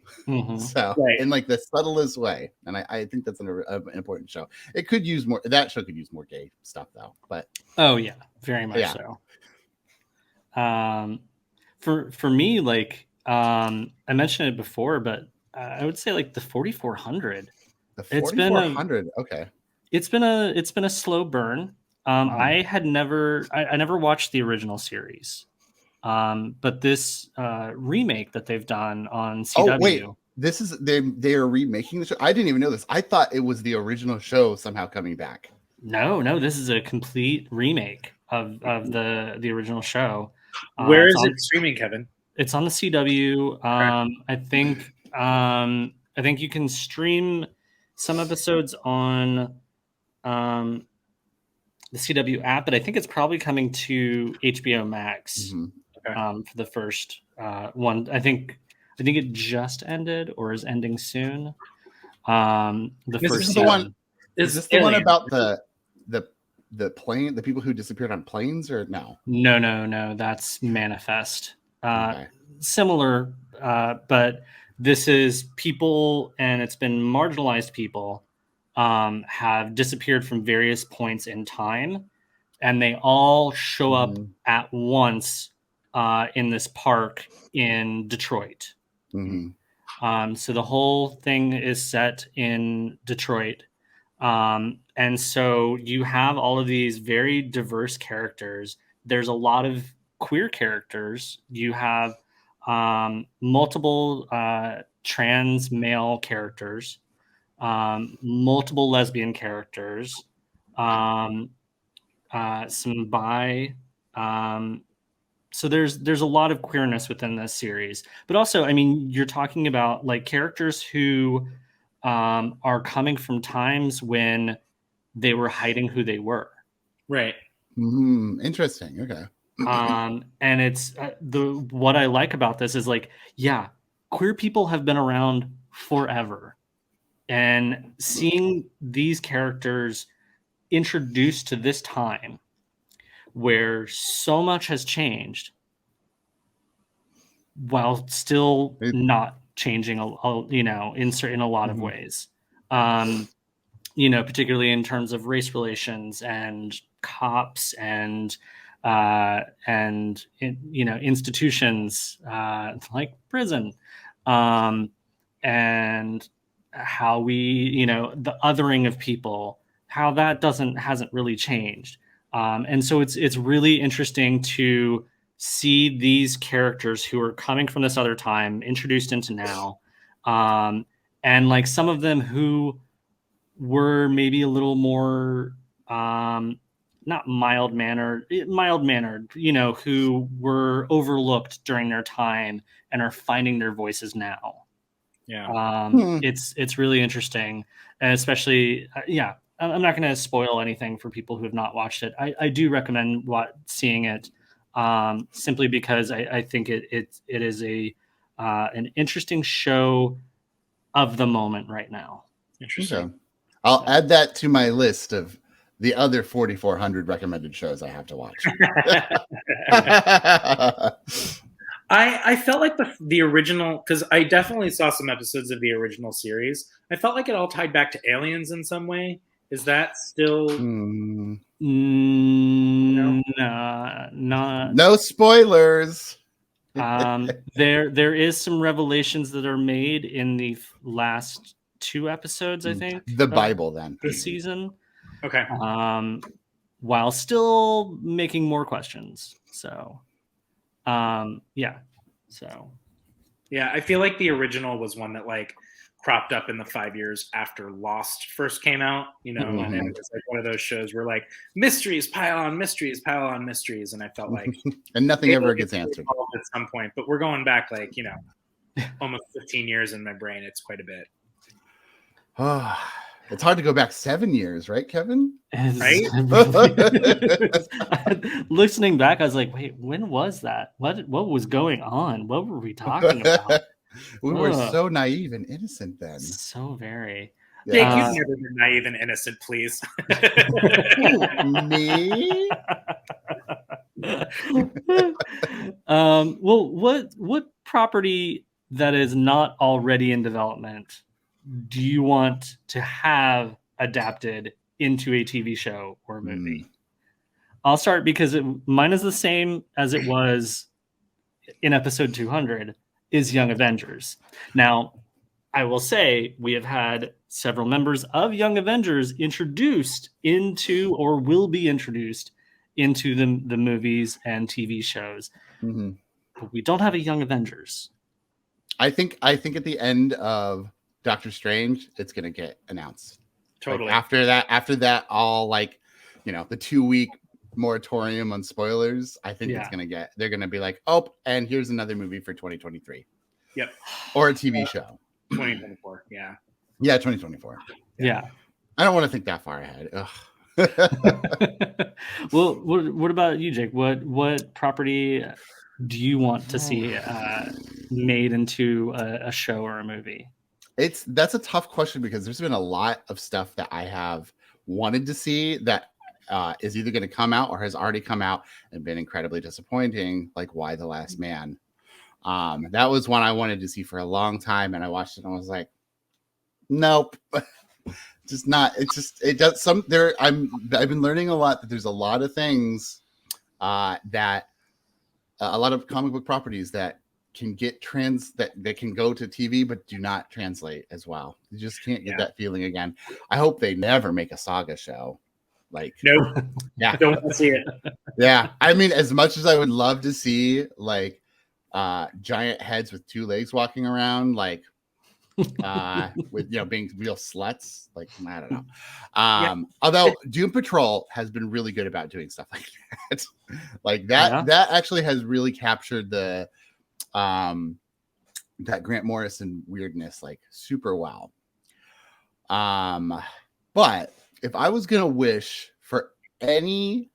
So in like the subtlest way. And I think that's an important show. It could use more, that show could use more gay stuff though, but oh yeah, very much so. For me, like I mentioned it before, but I would say like the 4400. The 4400, okay. It's been a slow burn. I never watched the original series. But this remake that they've done on CW. Oh wait, this is they are remaking the show. I didn't even know this. I thought it was the original show somehow coming back. No, this is a complete remake of the original show. Where is it streaming, Kevin? It's on the CW. I think you can stream some episodes on the CW app, but I think it's probably coming to HBO Max for the first one. I think it just ended or is ending soon. Is this the one about the plane, the people who disappeared on planes, or no? No. That's Manifest. Similar, but this is people, and it's been marginalized people have disappeared from various points in time, and they all show up at once in this park in Detroit. So the whole thing is set in Detroit. And so you have all of these very diverse characters. There's a lot of queer characters. You have multiple trans male characters, multiple lesbian characters, some bi. So there's a lot of queerness within this series. But also, I mean, you're talking about like characters who are coming from times when they were hiding who they were. Right. Interesting. Okay. And it's what I like about this is like, yeah, queer people have been around forever, and seeing these characters introduced to this time where so much has changed while still not changing, in a lot of ways, particularly in terms of race relations and cops and institutions like prison, and how we, the othering of people, how that hasn't really changed. And so it's really interesting to see these characters who are coming from this other time introduced into now, and like some of them who were maybe a little more not mild-mannered, who were overlooked during their time and are finding their voices now. Yeah. It's really interesting, and especially I'm not going to spoil anything for people who have not watched it. I do recommend seeing it, simply because I think it is an interesting show of the moment right now. Interesting. Okay. I'll add that to my list of the other 4,400 recommended shows I have to watch. I felt like the original, because I definitely saw some episodes of the original series. I felt like it all tied back to aliens in some way. Is that still? No, no spoilers. There is some revelations that are made in the last 2 episodes, I think. The Bible, then. This season. Okay. While still making more questions. So, yeah. So. Yeah, I feel like the original was one that like cropped up in the 5 years after Lost first came out, and it was like one of those shows where like mysteries pile on mysteries, and I felt like and nothing ever gets answered at some point. But we're going back like almost 15 years in my brain. It's quite a bit. It's hard to go back 7 years, right, Kevin? Right? Listening back, I was like, wait, when was that? What was going on? What were we talking about? We were so naive and innocent then. So very. Jake, you've never been naive and innocent, please. Me? Well, what property that is not already in development do you want to have adapted into a TV show or movie? I'll start because mine is the same as it was in episode 200, is Young Avengers. Now, I will say we have had several members of Young Avengers introduced into or will be introduced into the movies and TV shows. But we don't have a Young Avengers. I think at the end of Doctor Strange, it's going to get announced. Totally. Like after that, all like, the 2-week moratorium on spoilers, I think they're gonna be like, oh, and here's another movie for 2023. Yep. Or a TV show. 2024. Yeah. Yeah, 2024. Yeah. I don't want to think that far ahead. Well, what about you, Jake? What property do you want to see made into a show or a movie? That's a tough question because there's been a lot of stuff that I have wanted to see that is either going to come out or has already come out and been incredibly disappointing, like Why the Last Man. That was one I wanted to see for a long time, and I watched it and I was like, nope. Just not. It's just it does some there. I've been learning a lot that there's a lot of things that a lot of comic book properties that can get that can go to TV but do not translate as well. You just can't get that feeling again. I hope they never make a Saga show. Like, nope. Yeah, don't want to see it. Yeah, I mean, as much as I would love to see like giant heads with two legs walking around, like. With being real sluts, like I don't know. Although Doom Patrol has been really good about doing stuff like that, that actually has really captured the that Grant Morrison weirdness like super well. But if I was gonna wish for any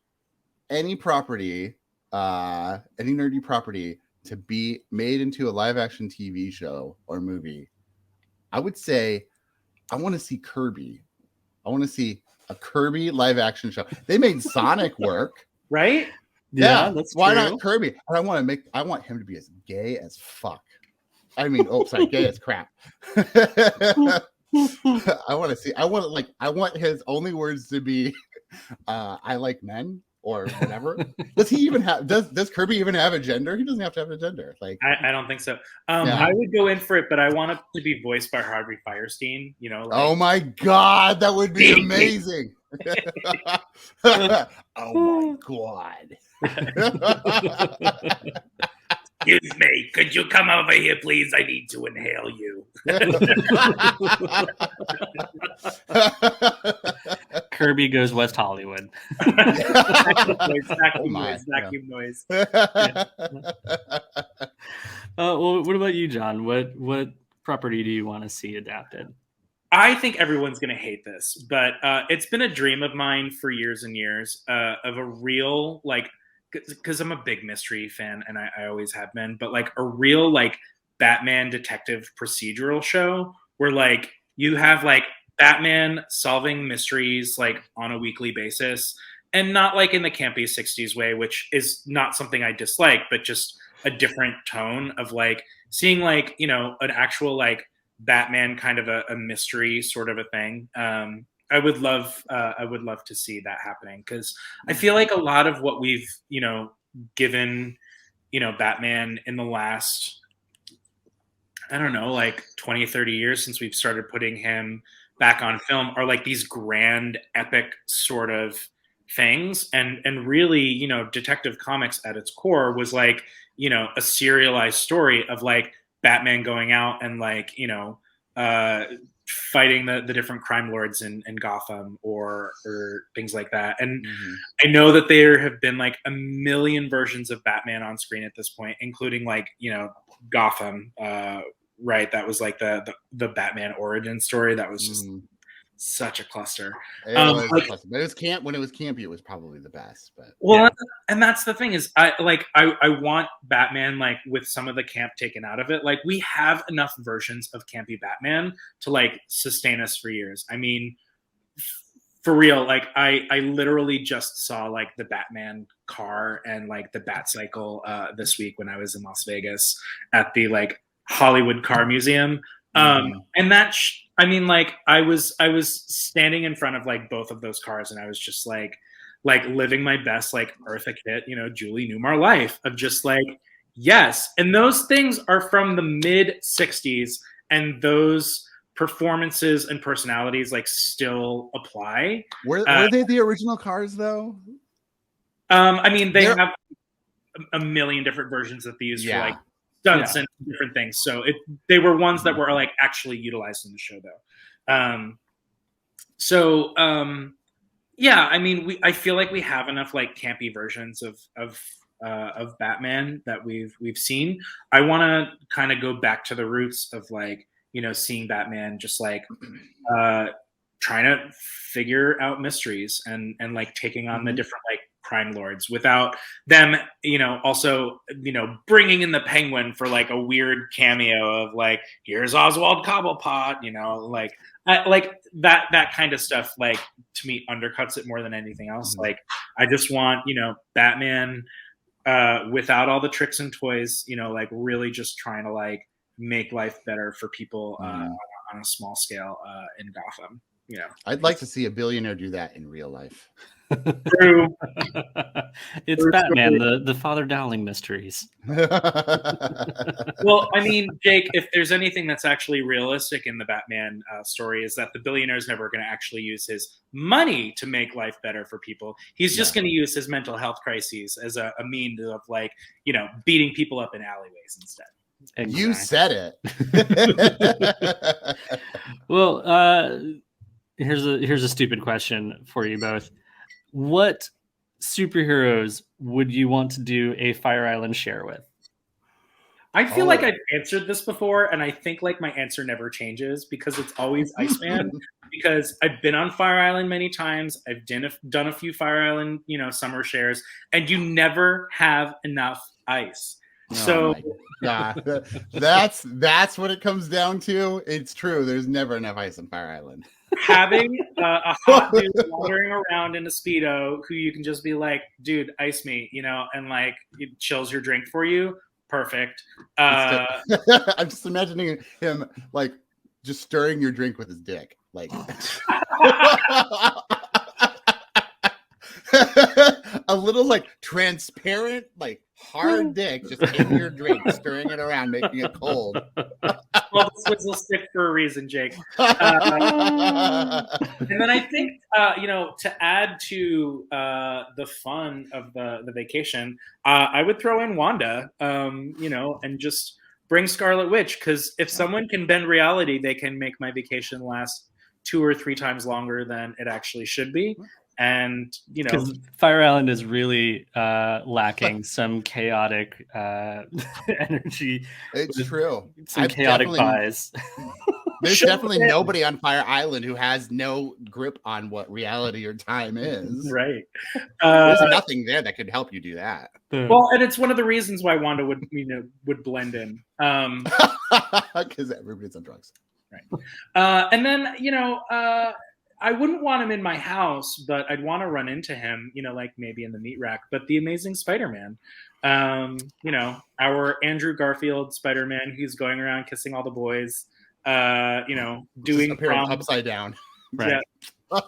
property, any nerdy property to be made into a live action TV show or movie, I would say I want to see Kirby. I want to see a Kirby live action show. They made Sonic work, right? Yeah, that's why true. not Kirby? And I want him to be as gay as fuck. I mean, gay as crap. I want his only words to be I like men or whatever. Does he even have does Kirby even have a gender? He doesn't have to have a gender. Like I don't think so. I would go in for it, but I want it to be voiced by Harvey Firestein, oh my god, that would be amazing. Oh my god. Excuse me, could you come over here, please? I need to inhale you. Kirby goes West Hollywood. Vacuum noise. Well, what about you, John? What property do you want to see adapted? I think everyone's going to hate this, but it's been a dream of mine for years and years of a real, because I'm a big mystery fan and I always have been, but like a real like Batman detective procedural show where like you have like Batman solving mysteries like on a weekly basis, and not like in the campy 60s way, which is not something I dislike, but just a different tone of like seeing like, an actual like Batman kind of a mystery sort of a thing. I would love to see that happening, because I feel like a lot of what we've, given, Batman in the last, I don't know, like 20, 30 years since we've started putting him back on film are like these grand epic sort of things. And really, Detective Comics at its core was like, a serialized story of like Batman going out and like, fighting the different crime lords in Gotham or things like that. And I know that there have been like a million versions of Batman on screen at this point, including like, Gotham, right? That was like the Batman origin story. That was just such a cluster. It was a cluster. But it was when it was campy, it was probably the best. But and that's the thing is I want Batman like with some of the camp taken out of it. Like we have enough versions of campy Batman to like sustain us for years. I mean, for real, like I literally just saw like the Batman car and like the Batcycle this week when I was in Las Vegas at the like Hollywood Car Museum. And that I mean, like I was standing in front of like both of those cars, and I was just like living my best like Eartha Kitt, Julie Newmar life of just like, yes. And those things are from the mid 60s, and those performances and personalities like still apply. Were they the original cars though? I mean, they have a million different versions that they use for like stunts and different things. So they were ones that were like actually utilized in the show though. Yeah, I mean, I feel like we have enough like campy versions of Batman that we've seen. I want to kind of go back to the roots of like, seeing Batman just like trying to figure out mysteries and like taking on the different like crime lords without them, also, bringing in the Penguin for like a weird cameo of like, here's Oswald Cobblepot, like that kind of stuff, like, to me undercuts it more than anything else. Like, I just want, Batman without all the tricks and toys, like really just trying to like make life better for people on a small scale in Gotham. I'd like to see a billionaire do that in real life. True. It's Batman, the Father Dowling mysteries. Well, I mean, Jake, if there's anything that's actually realistic in the Batman story, is that the billionaire is never going to actually use his money to make life better for people. He's just going to use his mental health crises as a means of like, beating people up in alleyways instead. Exactly. You said it. Well, here's a stupid question for you both. What superheroes would you want to do a Fire Island share with? I feel like I've answered this before, and I think like my answer never changes because it's always Iceman. Because I've been on Fire Island many times. I've done a few Fire Island, summer shares, and you never have enough ice. So that's what it comes down to. It's true. There's never enough ice on Fire Island. Having a hot dude wandering around in a Speedo who you can just be like, dude, ice me, and like it chills your drink for you. Perfect. I'm just imagining him like just stirring your drink with his dick. Like a little like transparent, like hard dick just in your drink, stirring it around, making it cold. Well, the swizzle stick for a reason, Jake. And then I think, to add to the fun of the vacation, I would throw in Wanda, and just bring Scarlet Witch, because if someone can bend reality, they can make my vacation last 2 or 3 times longer than it actually should be. And because Fire Island is really lacking some chaotic energy. It's true. Some chaotic vibes. There's definitely nobody on Fire Island who has no grip on what reality or time is. Right. There's nothing there that could help you do that. Well, and it's one of the reasons why Wanda would blend in. Because everybody's on drugs. Right. And then I wouldn't want him in my house, but I'd want to run into him, like maybe in the meat rack. But the Amazing Spider-Man, our Andrew Garfield Spider-Man, who's going around kissing all the boys, doing prom upside down, right? Yeah,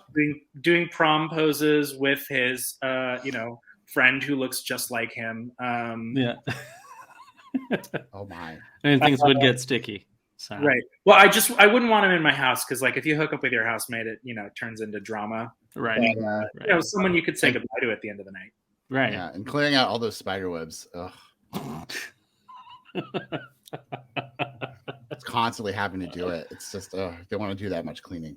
doing prom poses with his, friend who looks just like him. Yeah. Oh my! And things would get sticky. So. Right. Well, I wouldn't want him in my house because, like, if you hook up with your housemate, it turns into drama. Right. But, someone you could say goodbye to at the end of the night. Right. Yeah, and clearing out all those spider webs. Ugh. It's constantly having to do it. It's just don't want to do that much cleaning.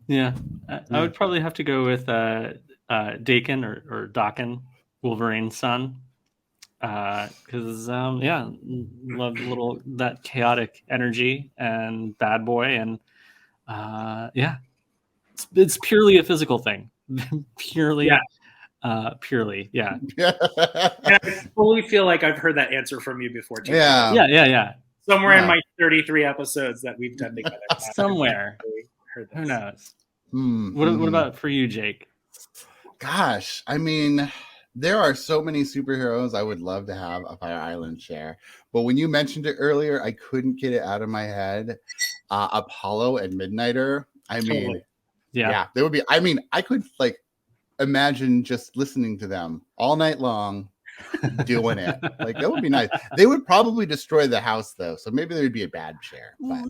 Yeah, I would probably have to go with Dakin or Dakin, Wolverine's son. Because love that chaotic energy and bad boy, and it's purely a physical thing. Purely, yeah. And I fully feel like I've heard that answer from you before too. Yeah. Somewhere in my 33 episodes that we've done together. Somewhere. Who knows? What about for you, Jake? Gosh, I mean, there are so many superheroes I would love to have a Fire Island share. But when you mentioned it earlier, I couldn't get it out of my head. Apollo and Midnighter. I mean, yeah, they would be. I mean, I could like imagine just listening to them all night long doing it. Like, that would be nice. They would probably destroy the house though, so maybe there would be a bad share. But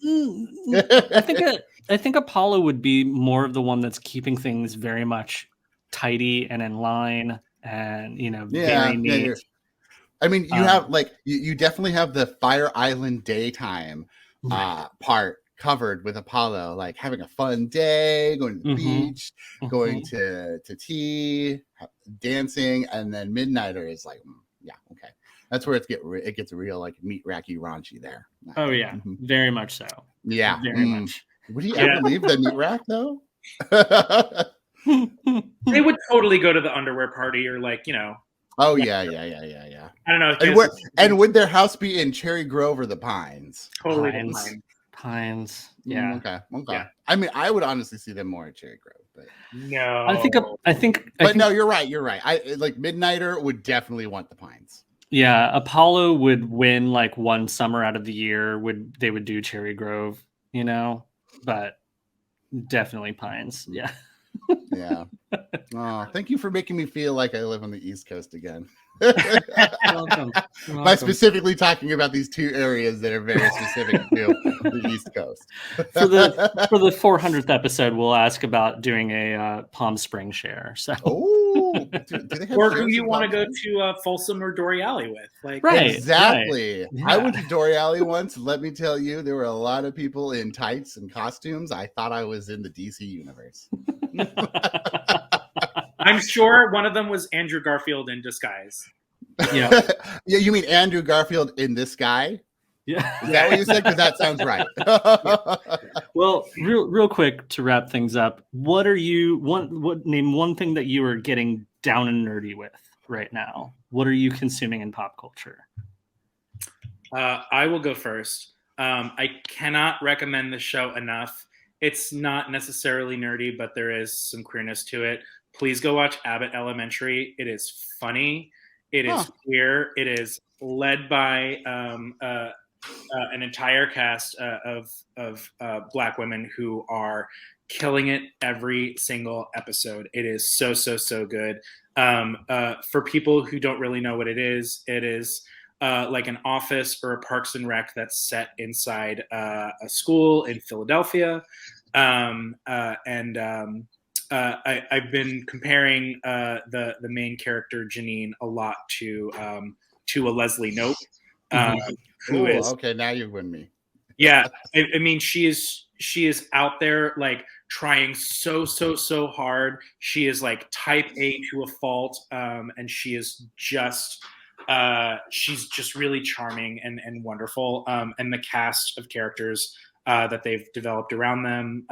I think Apollo would be more of the one that's keeping things very much tidy and in line. And very neat. Yeah. I mean, you have like you definitely have the Fire Island daytime part covered with Apollo, like having a fun day, going to the beach, going to tea, dancing, and then Midnighter is like, yeah, okay. That's where it gets real, like meat racky raunchy there. Oh yeah, very much so. Yeah, very much. Would he ever leave the meat rack though? They would totally go to the underwear party or like, you know. Oh yeah. I don't know. And would their house be in Cherry Grove or the Pines? Totally Pines. Yeah. Okay. Yeah. I mean, I would honestly see them more at Cherry Grove, but no. I think. No, you're right. I like Midnighter would definitely want the Pines. Yeah, Apollo would win like one summer out of the year. They would do Cherry Grove, you know, but definitely Pines. Yeah. Yeah. Oh, thank you for making me feel like I live on the East Coast again. Welcome. By specifically talking about these two areas that are very specific to the East Coast. For the 400th episode, we'll ask about doing a Palm Springs share. So, do they have or who you want to go to Folsom or Dory Alley with? Like, right, exactly. Right. Yeah. I went to Dory Alley once. Let me tell you, there were a lot of people in tights and costumes. I thought I was in the DC universe. I'm sure one of them was Andrew Garfield in disguise. Yeah. Yeah, you mean Andrew Garfield in this guy? Yeah. Is that what you said? Because that sounds right. Well, real quick to wrap things up, name one thing that you are getting down and nerdy with right now? What are you consuming in pop culture? I will go first. I cannot recommend the show enough. It's not necessarily nerdy, but there is some queerness to it. Please go watch Abbott Elementary. It is funny. It is queer. It is led by an entire cast of Black women who are killing it every single episode. It is so good. For people who don't really know what it is like an office or a Parks and Rec that's set inside a school in Philadelphia. I've been comparing the main character Janine a lot to a Leslie Knope, who is okay. Now you win me. Yeah, I mean she is out there like trying so hard. She is like type A to a fault, and she is just. She's just really charming and wonderful. And the cast of characters that they've developed around them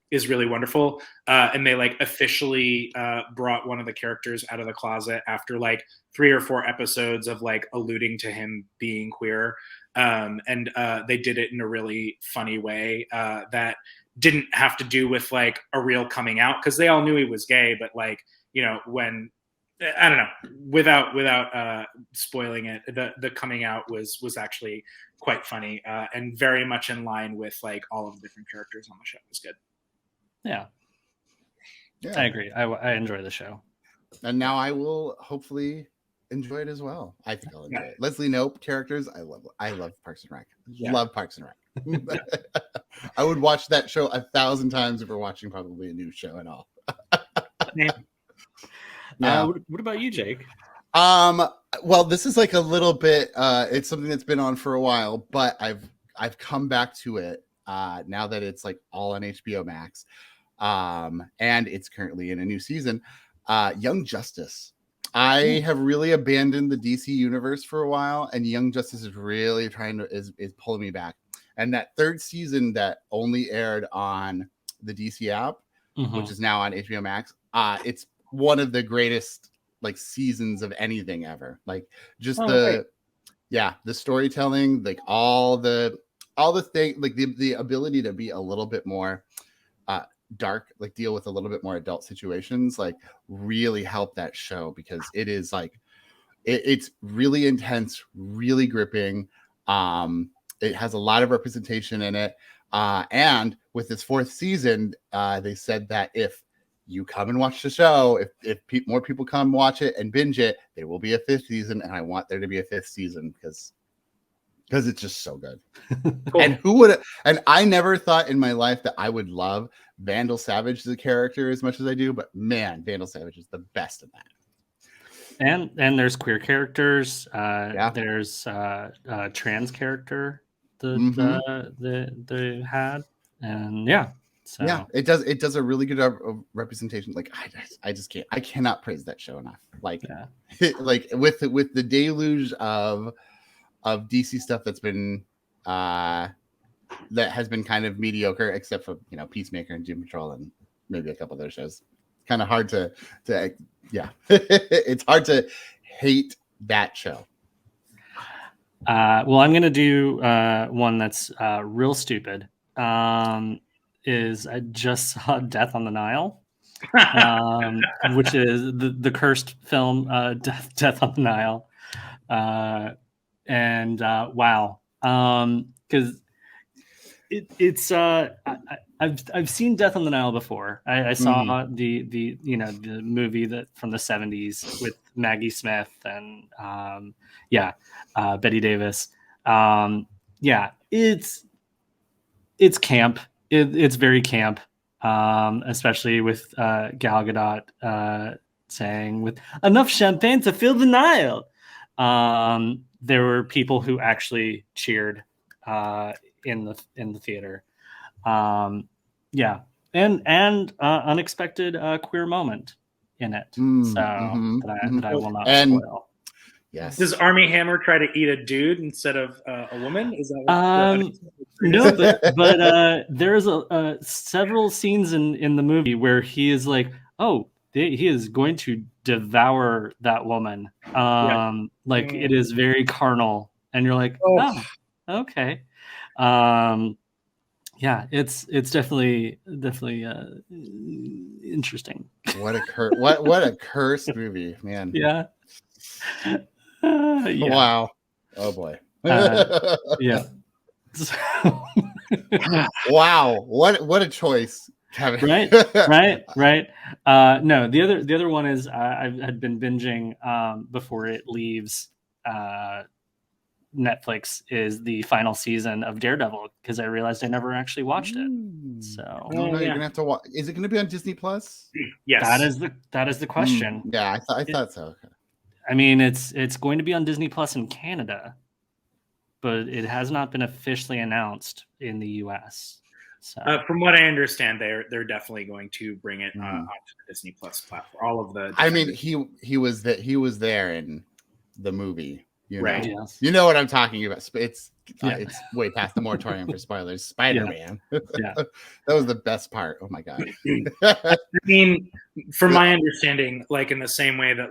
is really wonderful. And they like officially brought one of the characters out of the closet after like 3 or 4 episodes of like alluding to him being queer. And they did it in a really funny way that didn't have to do with like a real coming out, because they all knew he was gay, but like, you know, when I don't know, without spoiling it, the coming out was actually quite funny and very much in line with like all of the different characters on the show. It was good. Yeah. I agree. I enjoy the show, and now I will hopefully enjoy it as well. I think I'll enjoy it. Leslie Knope characters. I love Parks and Rec. Love Parks and Rec. I would watch that show 1,000 times if we're watching probably a new show and all. What about you, Jake? Well, this is like a little bit it's something that's been on for a while, but I've come back to it now that it's like all on HBO Max. And it's currently in a new season. Young Justice. I have really abandoned the DC universe for a while, and Young Justice is really is pulling me back. And that 3rd season that only aired on the DC app, which is now on HBO Max, it's one of the greatest like seasons of anything ever. Like just the storytelling, like all the thing, like the ability to be a little bit more dark, like deal with a little bit more adult situations, like really help that show, because it is like it's really intense, really gripping. It has a lot of representation in it, and with this 4th season, they said that if you come and watch the show, if more people come watch it and binge it, there will be a 5th season, and I want there to be a 5th season because it's just so good. Cool. And I never thought in my life that I would love Vandal Savage as a character as much as I do, but man, Vandal Savage is the best in that. And there's queer characters. There's a trans character they had, and yeah. So yeah, it does a really good representation. Like I just can't, I cannot praise that show enough. Like like with the deluge of DC stuff that's been that has been kind of mediocre, except for Peacemaker and Doom Patrol and maybe a couple other shows. Kind of hard to yeah, it's hard to hate that show. Well, I'm gonna do one that's real stupid. Is I just saw Death on the Nile, which is the cursed film Death on the Nile, and wow, because it's I've seen Death on the Nile before. I saw the movie that from the 70s with Maggie Smith and Betty Davis. It's camp. It's very camp, especially with Gal Gadot saying with enough champagne to fill the Nile. There were people who actually cheered in the theater. And unexpected queer moment in it. That I will not spoil. Yes. Does Armie Hammer try to eat a dude instead of a woman? Is that no? But there's several scenes in the movie where he is like, oh, he is going to devour that woman. It is very carnal, and you're like, oh okay. It's definitely interesting. What a cursed movie, man. Yeah. Wow. Oh boy. Yeah. Wow. What a choice, Kevin. Right. No, the other one is I had been binging before it leaves Netflix is the final season of Daredevil because I realized I never actually watched it. So you're gonna have to watch. Is it gonna be on Disney Plus? Yes, that is the question. Yeah, I thought so. Okay. I mean, it's going to be on Disney Plus in Canada, but it has not been officially announced in the US. So from what I understand, they're definitely going to bring it onto the Disney Plus platform. All of the I mean, he was there in the movie. Right. Yes. You know what I'm talking about. It's way past the moratorium for spoilers. Spider-Man. Yeah. That was the best part. Oh my god. I mean, from my understanding, like in the same way that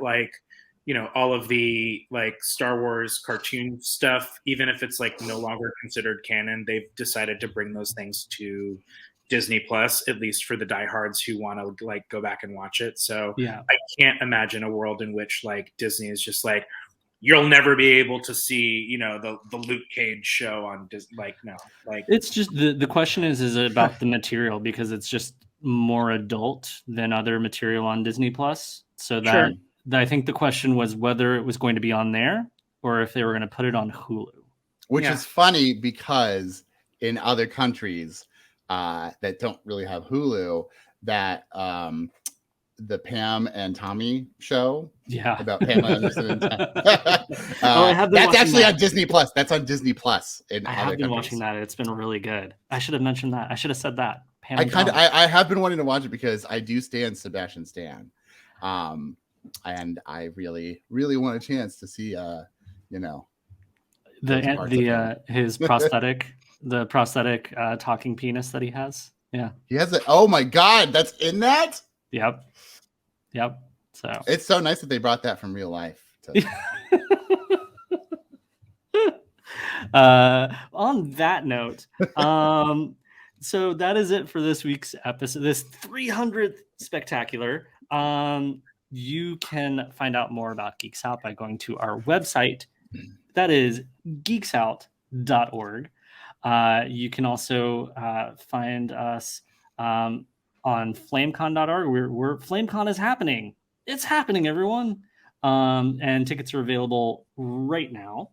all of the Star Wars cartoon stuff, even if it's no longer considered canon, they've decided to bring those things to Disney Plus, at least for the diehards who want to go back and watch it. So I can't imagine a world in which Disney is just you'll never be able to see, the Luke Cage show on Disney. It's just the question is it about the material because it's just more adult than other material on Disney Plus. So that I think the question was whether it was going to be on there or if they were going to put it on Hulu. Which is funny because in other countries that don't really have Hulu, that the Pam and Tommy show about Pamela Anderson and that's actually on Disney Plus. That's on Disney Plus in I other have been countries. watching that. It's been really good. I should have mentioned that. I should have said that. Pam I have been wanting to watch it because I do stand Sebastian Stan. And I really, really want a chance to see his prosthetic talking penis that he has. Yeah. He has it. Oh my god, that's in that? Yep. So it's so nice that they brought that from real life. On that note, so that is it for this week's episode, this 300th spectacular. You can find out more about Geeks Out by going to our website. That is geeksout.org. You can also find us on flamecon.org. We're Flamecon is happening. It's happening, everyone. And tickets are available right now.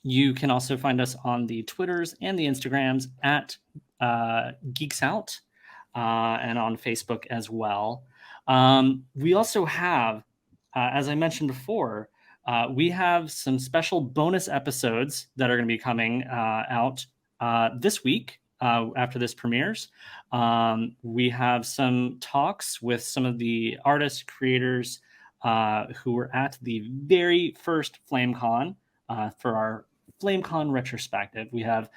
You can also find us on the Twitters and the Instagrams at Geeks Out and on Facebook as well. We also have, as I mentioned before, we have some special bonus episodes that are going to be coming out this week after this premieres. We have some talks with some of the artists, creators who were at the very first Flame Con for our Flame Con Retrospective. We have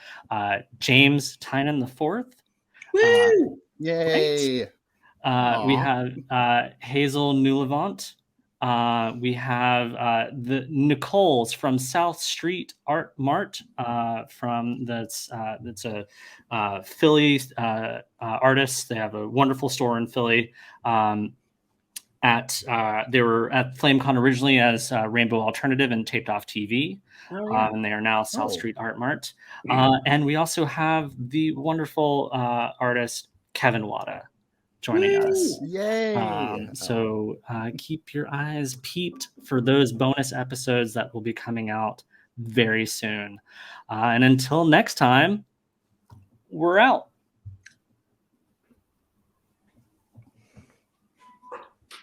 James Tynan IV. Woo! Yay! We have Hazel Newlevant. We have the Nicole's from South Street Art Mart from that's a Philly artist. They have a wonderful store in Philly. They were at FlameCon originally as Rainbow Alternative and Taped Off TV. Oh, yeah. And they are now South Street Art Mart. And we also have the wonderful artist Kevin Wada joining us. Yay! So keep your eyes peeped for those bonus episodes that will be coming out very soon. And until next time, we're out.